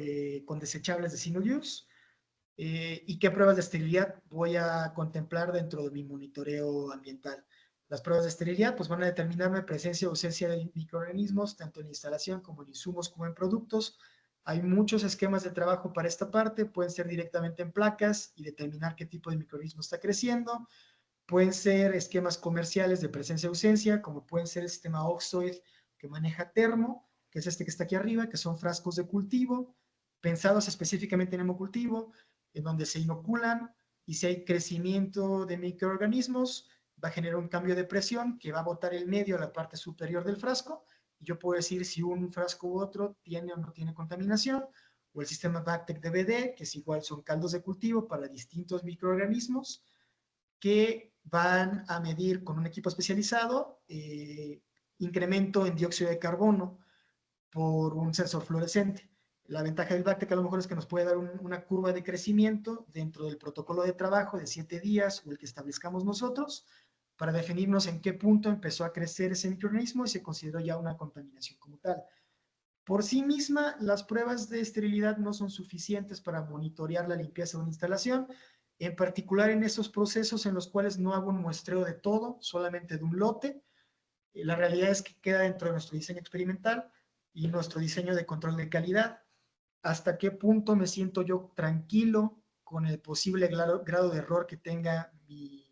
con desechables de single use. ¿Y qué pruebas de esterilidad voy a contemplar dentro de mi monitoreo ambiental? Las pruebas de esterilidad pues van a determinarme presencia o ausencia de microorganismos, tanto en instalación como en insumos como en productos. Hay muchos esquemas de trabajo para esta parte, pueden ser directamente en placas y determinar qué tipo de microorganismo está creciendo. Pueden ser esquemas comerciales de presencia o ausencia, como pueden ser el sistema Oxoid que maneja Termo, que es este que está aquí arriba, que son frascos de cultivo, pensados específicamente en hemocultivo, en donde se inoculan y si hay crecimiento de microorganismos, va a generar un cambio de presión que va a botar el medio a la parte superior del frasco y yo puedo decir si un frasco u otro tiene o no tiene contaminación, o el sistema BACTEC DBD, que es igual, son caldos de cultivo para distintos microorganismos que van a medir con un equipo especializado incremento en dióxido de carbono por un sensor fluorescente. La ventaja del BACTEC a lo mejor es que nos puede dar una curva de crecimiento dentro del protocolo de trabajo de 7 días o el que establezcamos nosotros para definirnos en qué punto empezó a crecer ese microorganismo y se consideró ya una contaminación como tal. Por sí misma, las pruebas de esterilidad no son suficientes para monitorear la limpieza de una instalación, en particular en esos procesos en los cuales no hago un muestreo de todo, solamente de un lote. La realidad es que queda dentro de nuestro diseño experimental y nuestro diseño de control de calidad. ¿Hasta qué punto me siento yo tranquilo con el posible grado de error que tenga mi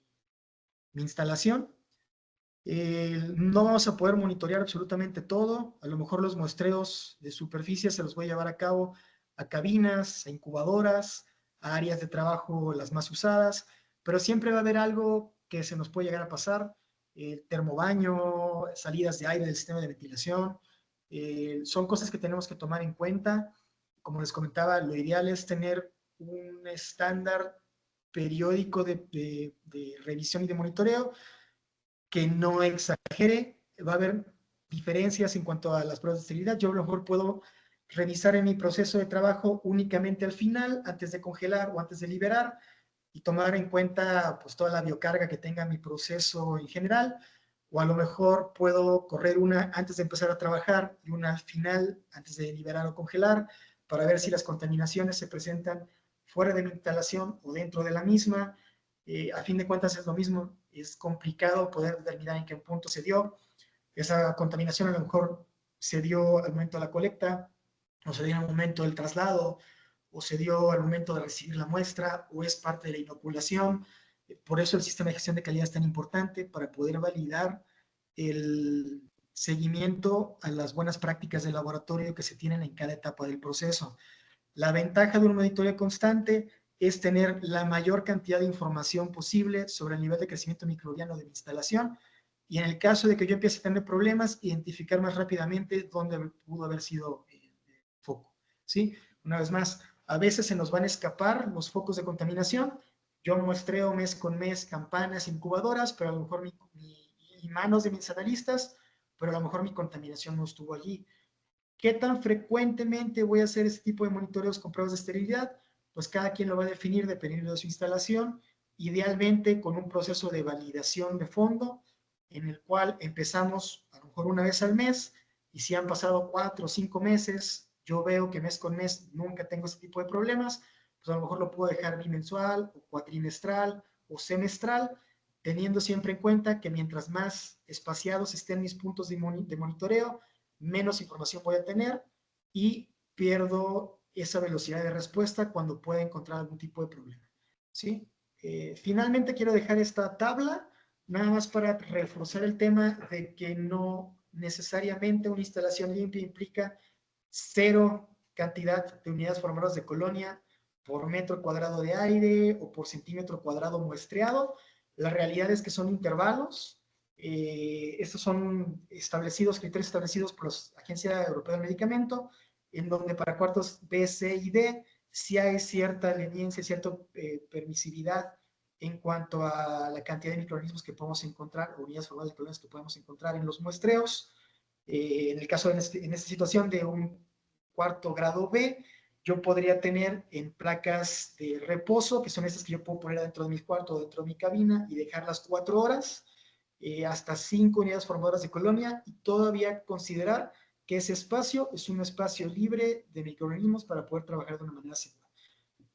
instalación? No vamos a poder monitorear absolutamente todo. A lo mejor los muestreos de superficie se los voy a llevar a cabo a cabinas, a incubadoras, a áreas de trabajo las más usadas, pero siempre va a haber algo que se nos puede llegar a pasar. Termobaño, salidas de aire del sistema de ventilación, son cosas que tenemos que tomar en cuenta. Como les comentaba, lo ideal es tener un estándar periódico de revisión y de monitoreo que no exagere. Va a haber diferencias en cuanto a las pruebas de esterilidad. Yo a lo mejor puedo revisar en mi proceso de trabajo únicamente al final, antes de congelar o antes de liberar, y tomar en cuenta pues toda la biocarga que tenga mi proceso en general, o a lo mejor puedo correr una antes de empezar a trabajar y una al final antes de liberar o congelar para ver si las contaminaciones se presentan fuera de mi instalación o dentro de la misma. A fin de cuentas es lo mismo, es complicado poder determinar en qué punto se dio. Esa contaminación a lo mejor se dio al momento de la colecta, o se dio al momento del traslado, o se dio al momento de recibir la muestra, o es parte de la inoculación. Por eso el sistema de gestión de calidad es tan importante, para poder validar el seguimiento a las buenas prácticas de laboratorio que se tienen en cada etapa del proceso. La ventaja de un monitoreo constante es tener la mayor cantidad de información posible sobre el nivel de crecimiento microbiano de mi instalación, y en el caso de que yo empiece a tener problemas, identificar más rápidamente dónde pudo haber sido el foco, ¿sí? Una vez más, a veces se nos van a escapar los focos de contaminación. Yo muestreo mes con mes campanas, incubadoras, pero a lo mejor y manos de mis analistas, pero a lo mejor mi contaminación no estuvo allí. ¿Qué tan frecuentemente voy a hacer este tipo de monitoreos con pruebas de esterilidad? Pues cada quien lo va a definir dependiendo de su instalación, idealmente con un proceso de validación de fondo, en el cual empezamos a lo mejor una vez al mes, y si han pasado 4 o 5 meses, yo veo que mes con mes nunca tengo este tipo de problemas, pues a lo mejor lo puedo dejar bimensual, o cuatrimestral, o semestral, teniendo siempre en cuenta que mientras más espaciados estén mis puntos de monitoreo, menos información voy a tener y pierdo esa velocidad de respuesta cuando pueda encontrar algún tipo de problema, ¿sí? Finalmente quiero dejar esta tabla nada más para reforzar el tema de que no necesariamente una instalación limpia implica cero cantidad de unidades formadoras de colonia por metro cuadrado de aire o por centímetro cuadrado muestreado. La realidad es que son intervalos. Estos son criterios establecidos por la Agencia Europea del Medicamento, en donde para cuartos B, C y D sí hay cierta leniencia, cierta permisividad en cuanto a la cantidad de microorganismos que podemos encontrar, o unidades formadoras de colonias que podemos encontrar en los muestreos. En el caso, en esta situación de un cuarto grado B, yo podría tener en placas de reposo, que son estas que yo puedo poner dentro de mi cuarto o dentro de mi cabina y dejarlas 4 horas, hasta 5 unidades formadoras de colonia, y todavía considerar que ese espacio es un espacio libre de microorganismos para poder trabajar de una manera segura.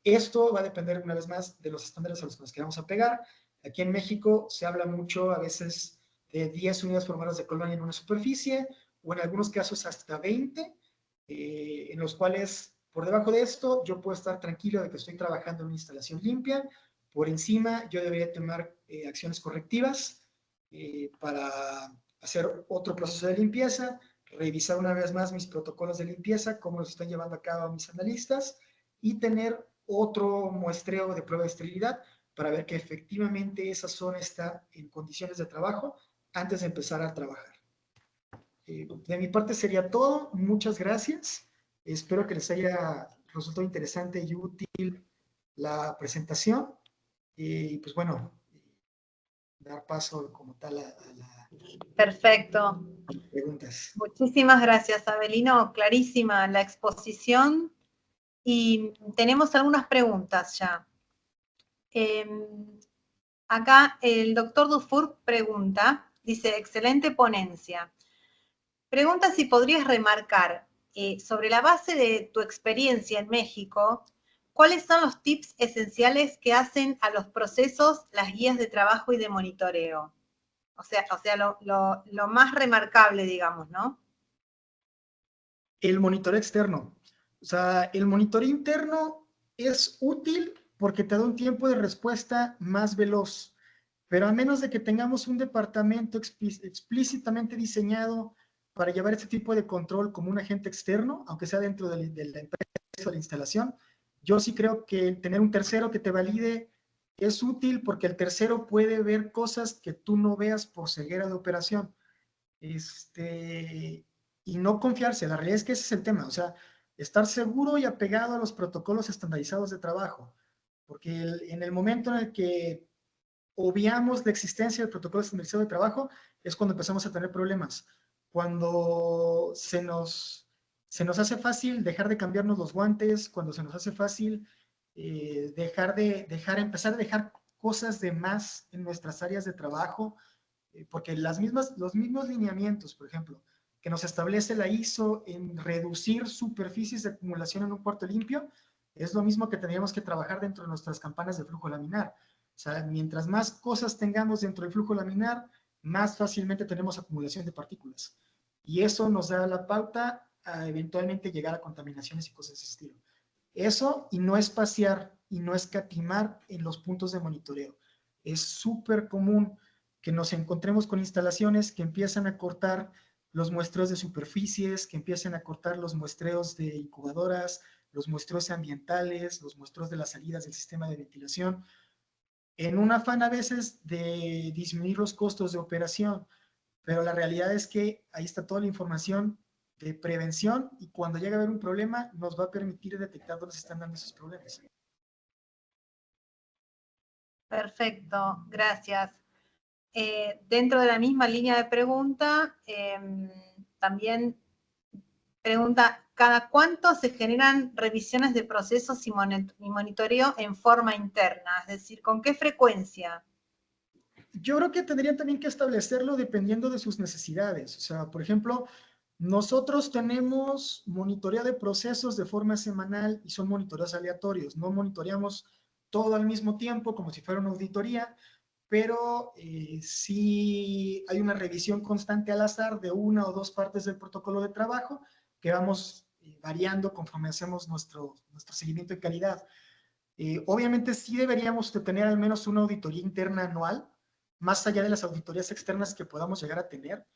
Esto va a depender, una vez más, de los estándares a los que nos queramos apegar. Aquí en México se habla mucho a veces de 10 unidades formadoras de colonia en una superficie, o en algunos casos hasta 20, en los cuales por debajo de esto yo puedo estar tranquilo de que estoy trabajando en una instalación limpia. Por encima yo debería tomar acciones correctivas para hacer otro proceso de limpieza, revisar una vez más mis protocolos de limpieza, cómo los están llevando a cabo mis analistas, y tener otro muestreo de prueba de esterilidad para ver que efectivamente esa zona está en condiciones de trabajo antes de empezar a trabajar. De mi parte sería todo. Muchas gracias. Espero que les haya resultado interesante y útil la presentación. Y pues bueno, dar paso como tal a las Perfecto. preguntas. Muchísimas gracias, Abelino. Clarísima la exposición. Y tenemos algunas preguntas ya. Acá el doctor Dufour pregunta, dice, excelente ponencia. Pregunta si podrías remarcar, sobre la base de tu experiencia en México, ¿cuáles son los tips esenciales que hacen a los procesos las guías de trabajo y de monitoreo? O sea lo más remarcable, digamos, ¿no? El monitoreo externo. O sea, el monitoreo interno es útil porque te da un tiempo de respuesta más veloz, pero a menos de que tengamos un departamento explícitamente diseñado para llevar este tipo de control como un agente externo, aunque sea dentro de la empresa o la instalación, yo sí creo que tener un tercero que te valide es útil, porque el tercero puede ver cosas que tú no veas por ceguera de operación. Y no confiarse. La realidad es que ese es el tema, o sea, estar seguro y apegado a los protocolos estandarizados de trabajo, porque en el momento en el que obviamos la existencia del protocolo estandarizado de trabajo es cuando empezamos a tener problemas. Cuando se nos hace fácil dejar de cambiarnos los guantes, cuando se nos hace fácil empezar a dejar cosas de más en nuestras áreas de trabajo, porque los mismos lineamientos, por ejemplo, que nos establece la ISO en reducir superficies de acumulación en un cuarto limpio, es lo mismo que tendríamos que trabajar dentro de nuestras campanas de flujo laminar. O sea, mientras más cosas tengamos dentro del flujo laminar, más fácilmente tenemos acumulación de partículas. Y eso nos da la pauta a eventualmente llegar a contaminaciones y cosas de ese estilo. Eso, y no espaciar y no escatimar en los puntos de monitoreo. Es súper común que nos encontremos con instalaciones que empiezan a cortar los muestreos de superficies, que empiecen a cortar los muestreos de incubadoras, los muestreos ambientales, los muestreos de las salidas del sistema de ventilación, en un afán a veces de disminuir los costos de operación, pero la realidad es que ahí está toda la información de prevención y cuando llega a haber un problema nos va a permitir detectar dónde se están dando esos problemas. Perfecto, gracias. Dentro de la misma línea de pregunta, también pregunta, ¿cada cuánto se generan revisiones de procesos y monitoreo en forma interna? Es decir, ¿con qué frecuencia? Yo creo que tendrían también que establecerlo dependiendo de sus necesidades. O sea, por ejemplo, nosotros tenemos monitoreo de procesos de forma semanal y son monitoreos aleatorios. No monitoreamos todo al mismo tiempo como si fuera una auditoría, pero sí hay una revisión constante al azar de una o dos partes del protocolo de trabajo que vamos variando conforme hacemos nuestro seguimiento de calidad. Obviamente sí deberíamos de tener al menos una auditoría interna anual, más allá de las auditorías externas que podamos llegar a tener.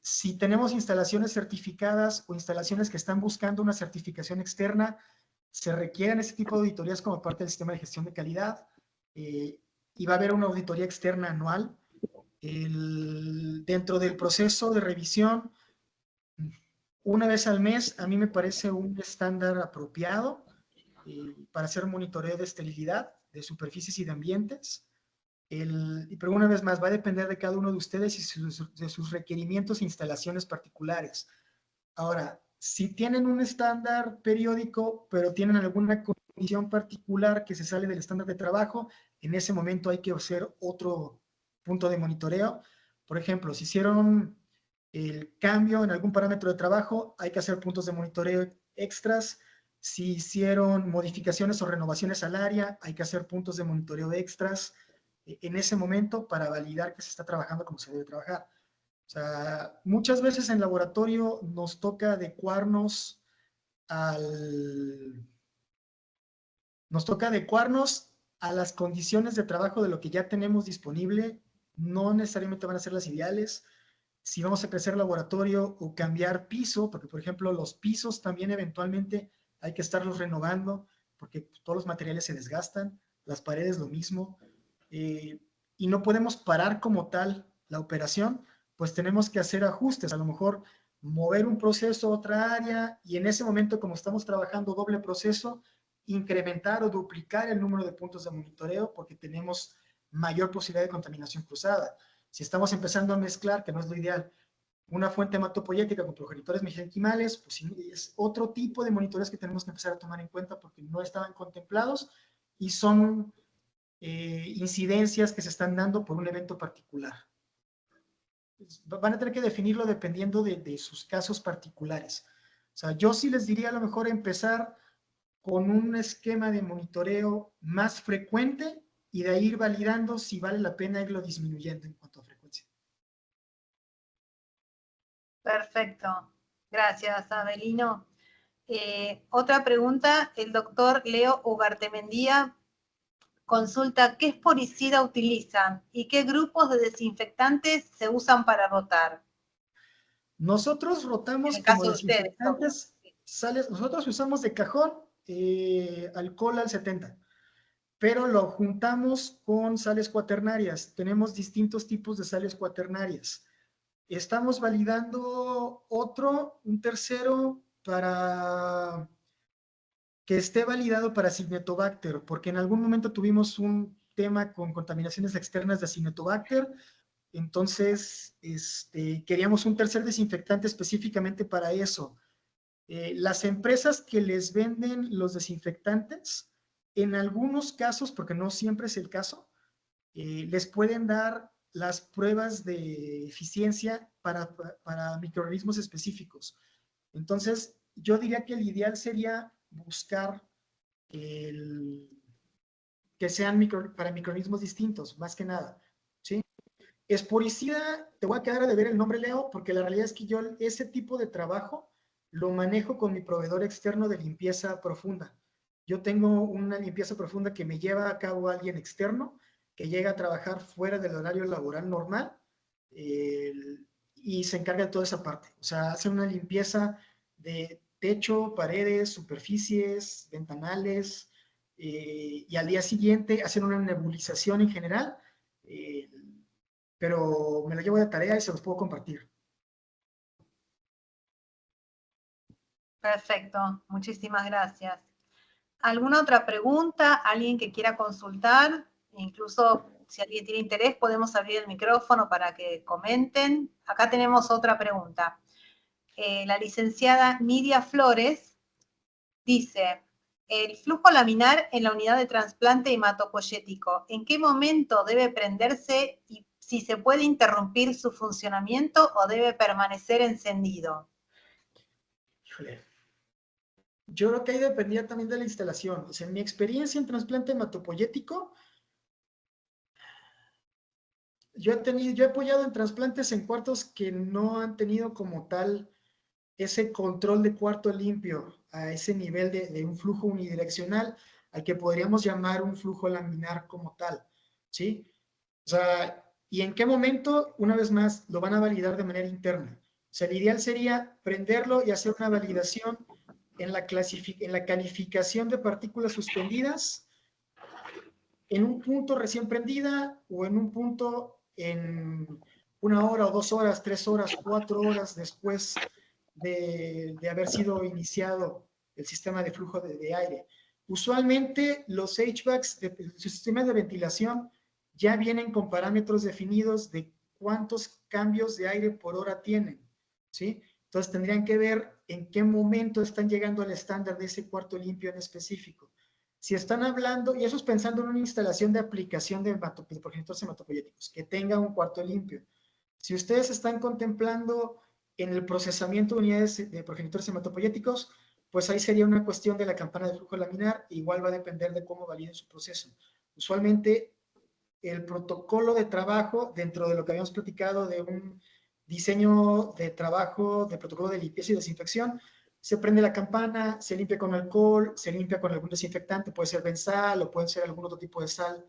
Si tenemos instalaciones certificadas o instalaciones que están buscando una certificación externa, se requieren ese tipo de auditorías como parte del sistema de gestión de calidad y va a haber una auditoría externa anual. Dentro del proceso de revisión, una vez al mes, a mí me parece un estándar apropiado para hacer un monitoreo de esterilidad, de superficies y de ambientes. Pero una vez más, va a depender de cada uno de ustedes y de sus requerimientos e instalaciones particulares. Ahora, si tienen un estándar periódico, pero tienen alguna condición particular que se sale del estándar de trabajo, en ese momento hay que hacer otro punto de monitoreo. Por ejemplo, si hicieron el cambio en algún parámetro de trabajo, hay que hacer puntos de monitoreo extras. Si hicieron modificaciones o renovaciones al área, hay que hacer puntos de monitoreo extras en ese momento para validar que se está trabajando como se debe trabajar. O sea, muchas veces en laboratorio nos toca adecuarnos a las condiciones de trabajo de lo que ya tenemos disponible. No necesariamente van a ser las ideales. Si vamos a crecer laboratorio o cambiar piso, porque por ejemplo los pisos también eventualmente hay que estarlos renovando porque todos los materiales se desgastan, las paredes lo mismo, y no podemos parar como tal la operación, pues tenemos que hacer ajustes, a lo mejor mover un proceso a otra área y en ese momento como estamos trabajando doble proceso, incrementar o duplicar el número de puntos de monitoreo porque tenemos mayor posibilidad de contaminación cruzada. Si estamos empezando a mezclar, que no es lo ideal, una fuente hematopoyética con progenitores mesenquimales, pues es otro tipo de monitores que tenemos que empezar a tomar en cuenta porque no estaban contemplados y son incidencias que se están dando por un evento particular. Van a tener que definirlo dependiendo de sus casos particulares. O sea, yo sí les diría a lo mejor empezar con un esquema de monitoreo más frecuente y de ahí ir validando si vale la pena irlo disminuyendo en cuanto a frecuencia. Perfecto. Gracias, Abelino. Otra pregunta, el doctor Leo Ugartemendía consulta qué esporicida utilizan y qué grupos de desinfectantes se usan para rotar. Nosotros rotamos como desinfectantes sales, nosotros usamos de cajón alcohol al 70, pero lo juntamos con sales cuaternarias. Tenemos distintos tipos de sales cuaternarias. Estamos validando un tercero para que esté validado para Acinetobacter, porque en algún momento tuvimos un tema con contaminaciones externas de Acinetobacter, entonces queríamos un tercer desinfectante específicamente para eso. Las empresas que les venden los desinfectantes, en algunos casos, porque no siempre es el caso, les pueden dar las pruebas de eficiencia para microorganismos específicos. Entonces, yo diría que el ideal sería buscar que sean para microorganismos distintos, más que nada, ¿sí? Esporicida, te voy a quedar a deber el nombre, Leo, porque la realidad es que yo ese tipo de trabajo lo manejo con mi proveedor externo de limpieza profunda. Yo tengo una limpieza profunda que me lleva a cabo alguien externo que llega a trabajar fuera del horario laboral normal y se encarga de toda esa parte. O sea, hace una limpieza de techo, paredes, superficies, ventanales, y al día siguiente hacen una nebulización en general, pero me lo llevo de tarea y se los puedo compartir. Perfecto, muchísimas gracias. ¿Alguna otra pregunta? ¿Alguien que quiera consultar? Incluso si alguien tiene interés, podemos abrir el micrófono para que comenten. Acá tenemos otra pregunta. La licenciada Nidia Flores dice, el flujo laminar en la unidad de trasplante hematopoyético, ¿en qué momento debe prenderse y si se puede interrumpir su funcionamiento o debe permanecer encendido? Híjole. Yo creo que ahí dependía también de la instalación. O sea, en mi experiencia en trasplante hematopoyético, yo he apoyado en trasplantes en cuartos que no han tenido como tal ese control de cuarto limpio a ese nivel de un flujo unidireccional al que podríamos llamar un flujo laminar como tal, ¿sí? O sea, ¿y en qué momento? Una vez más, lo van a validar de manera interna. O sea, el ideal sería prenderlo y hacer una validación en la calificación de partículas suspendidas en un punto recién prendida o en un punto en 1 hora o 2 horas, 3 horas, 4 horas después de haber sido iniciado el sistema de flujo de aire. Usualmente los HVACs, los sistemas de ventilación, ya vienen con parámetros definidos de cuántos cambios de aire por hora tienen, ¿sí? Entonces tendrían que ver en qué momento están llegando al estándar de ese cuarto limpio en específico. Si están hablando, y eso es pensando en una instalación de aplicación de progenitores hematopoyéticos, que tenga un cuarto limpio. Si ustedes están contemplando en el procesamiento de unidades de progenitores hematopoyéticos, pues ahí sería una cuestión de la campana de flujo laminar, igual va a depender de cómo validen su proceso. Usualmente, el protocolo de trabajo, dentro de lo que habíamos platicado de un diseño de trabajo, de protocolo de limpieza y desinfección, se prende la campana, se limpia con alcohol, se limpia con algún desinfectante, puede ser benzal o puede ser algún otro tipo de sal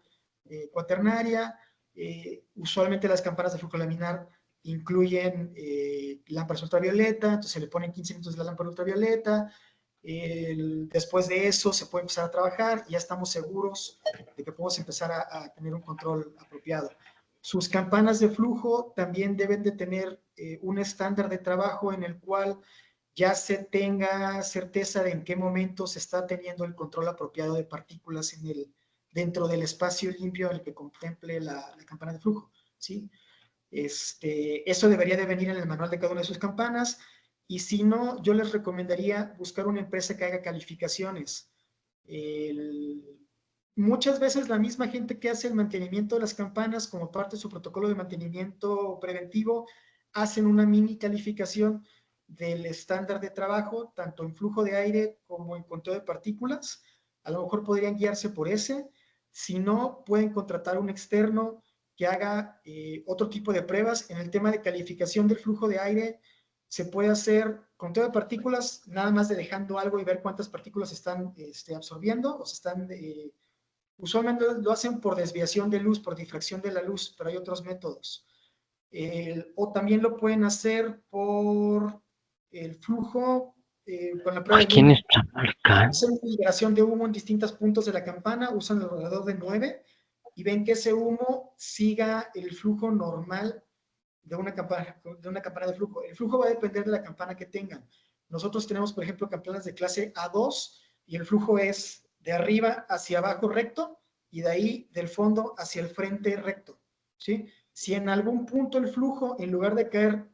cuaternaria. Usualmente las campanas de flujo laminar incluyen lámparas ultravioleta, entonces se le ponen 15 minutos de la lámpara ultravioleta. Después de eso se puede empezar a trabajar y ya estamos seguros de que podemos empezar a tener un control apropiado. Sus campanas de flujo también deben de tener un estándar de trabajo en el cual ya se tenga certeza de en qué momento se está teniendo el control apropiado de partículas dentro del espacio limpio en el que contemple la campana de flujo, ¿sí? Eso debería de venir en el manual de cada una de sus campanas, y si no, yo les recomendaría buscar una empresa que haga calificaciones. Muchas veces la misma gente que hace el mantenimiento de las campanas como parte de su protocolo de mantenimiento preventivo, hacen una mini calificación del estándar de trabajo, tanto en flujo de aire como en conteo de partículas. A lo mejor podrían guiarse por ese. Si no, pueden contratar un externo que haga otro tipo de pruebas. En el tema de calificación del flujo de aire, se puede hacer conteo de partículas, nada más de dejando algo y ver cuántas partículas están absorbiendo o se están... usualmente lo hacen por desviación de luz, por difracción de la luz, pero hay otros métodos. O también lo pueden hacer por el flujo, con la prueba de humo. Hacen una liberación de humo en distintos puntos de la campana, usan alrededor de 9 y ven que ese humo siga el flujo normal de una campana de flujo. El flujo va a depender de la campana que tengan. Nosotros tenemos, por ejemplo, campanas de clase A2 y el flujo es de arriba hacia abajo recto y de ahí del fondo hacia el frente recto, ¿sí? Si en algún punto el flujo, en lugar de caer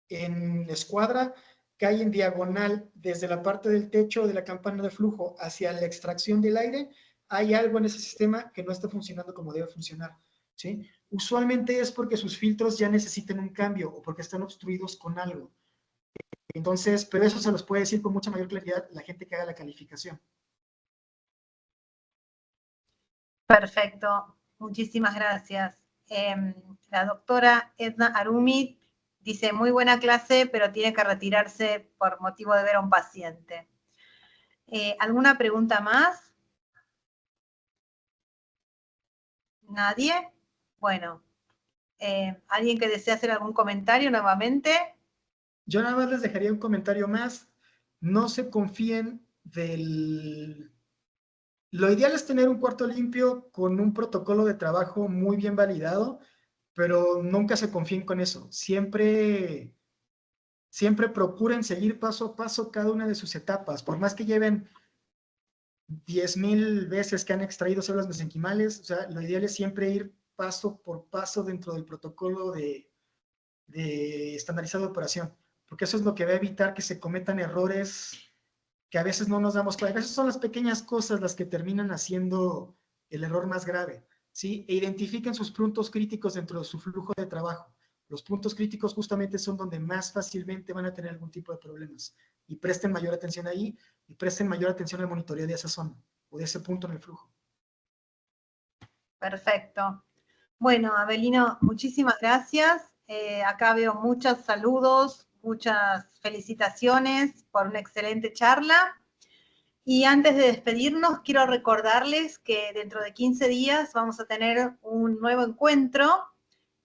en escuadra, cae en diagonal desde la parte del techo de la campana de flujo hacia la extracción del aire, hay algo en ese sistema que no está funcionando como debe funcionar, ¿sí? usualmente es porque sus filtros ya necesitan un cambio o porque están obstruidos con algo. Entonces, pero eso se los puede decir con mucha mayor claridad la gente que haga la calificación. Perfecto, muchísimas gracias. La doctora Edna Arumi dice, muy buena clase, pero tiene que retirarse por motivo de ver a un paciente. ¿Alguna pregunta más? ¿Nadie? Bueno, ¿alguien que desea hacer algún comentario nuevamente? Yo nada más les dejaría un comentario más. No se confíen del... Lo ideal es tener un cuarto limpio con un protocolo de trabajo muy bien validado, pero nunca se confíen con eso. Siempre procuren seguir paso a paso cada una de sus etapas. Por más que lleven 10,000 veces que han extraído células mesenquimales, o sea, lo ideal es siempre ir paso por paso dentro del protocolo de estandarizado de operación, porque eso es lo que va a evitar que se cometan errores que a veces no nos damos cuenta. A veces son las pequeñas cosas las que terminan haciendo el error más grave, ¿sí? E identifiquen sus puntos críticos dentro de su flujo de trabajo. Los puntos críticos justamente son donde más fácilmente van a tener algún tipo de problemas. Y presten mayor atención ahí y presten mayor atención al monitoreo de esa zona o de ese punto en el flujo. Perfecto. Bueno, Abelino, muchísimas gracias. Acá veo muchos saludos, muchas felicitaciones por una excelente charla. Y antes de despedirnos, quiero recordarles que dentro de 15 días vamos a tener un nuevo encuentro.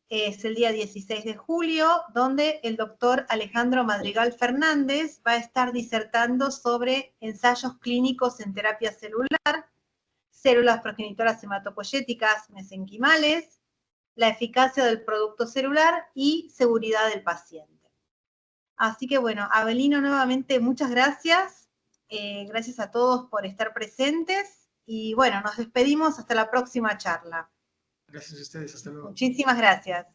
Es el día 16 de julio, donde el doctor Alejandro Madrigal Fernández va a estar disertando sobre ensayos clínicos en terapia celular, células progenitoras hematopoyéticas mesenquimales, la eficacia del producto celular y seguridad del paciente. Así que bueno, Abelino, nuevamente muchas gracias. Gracias a todos por estar presentes y bueno, nos despedimos hasta la próxima charla. Gracias a ustedes, hasta luego. Muchísimas gracias.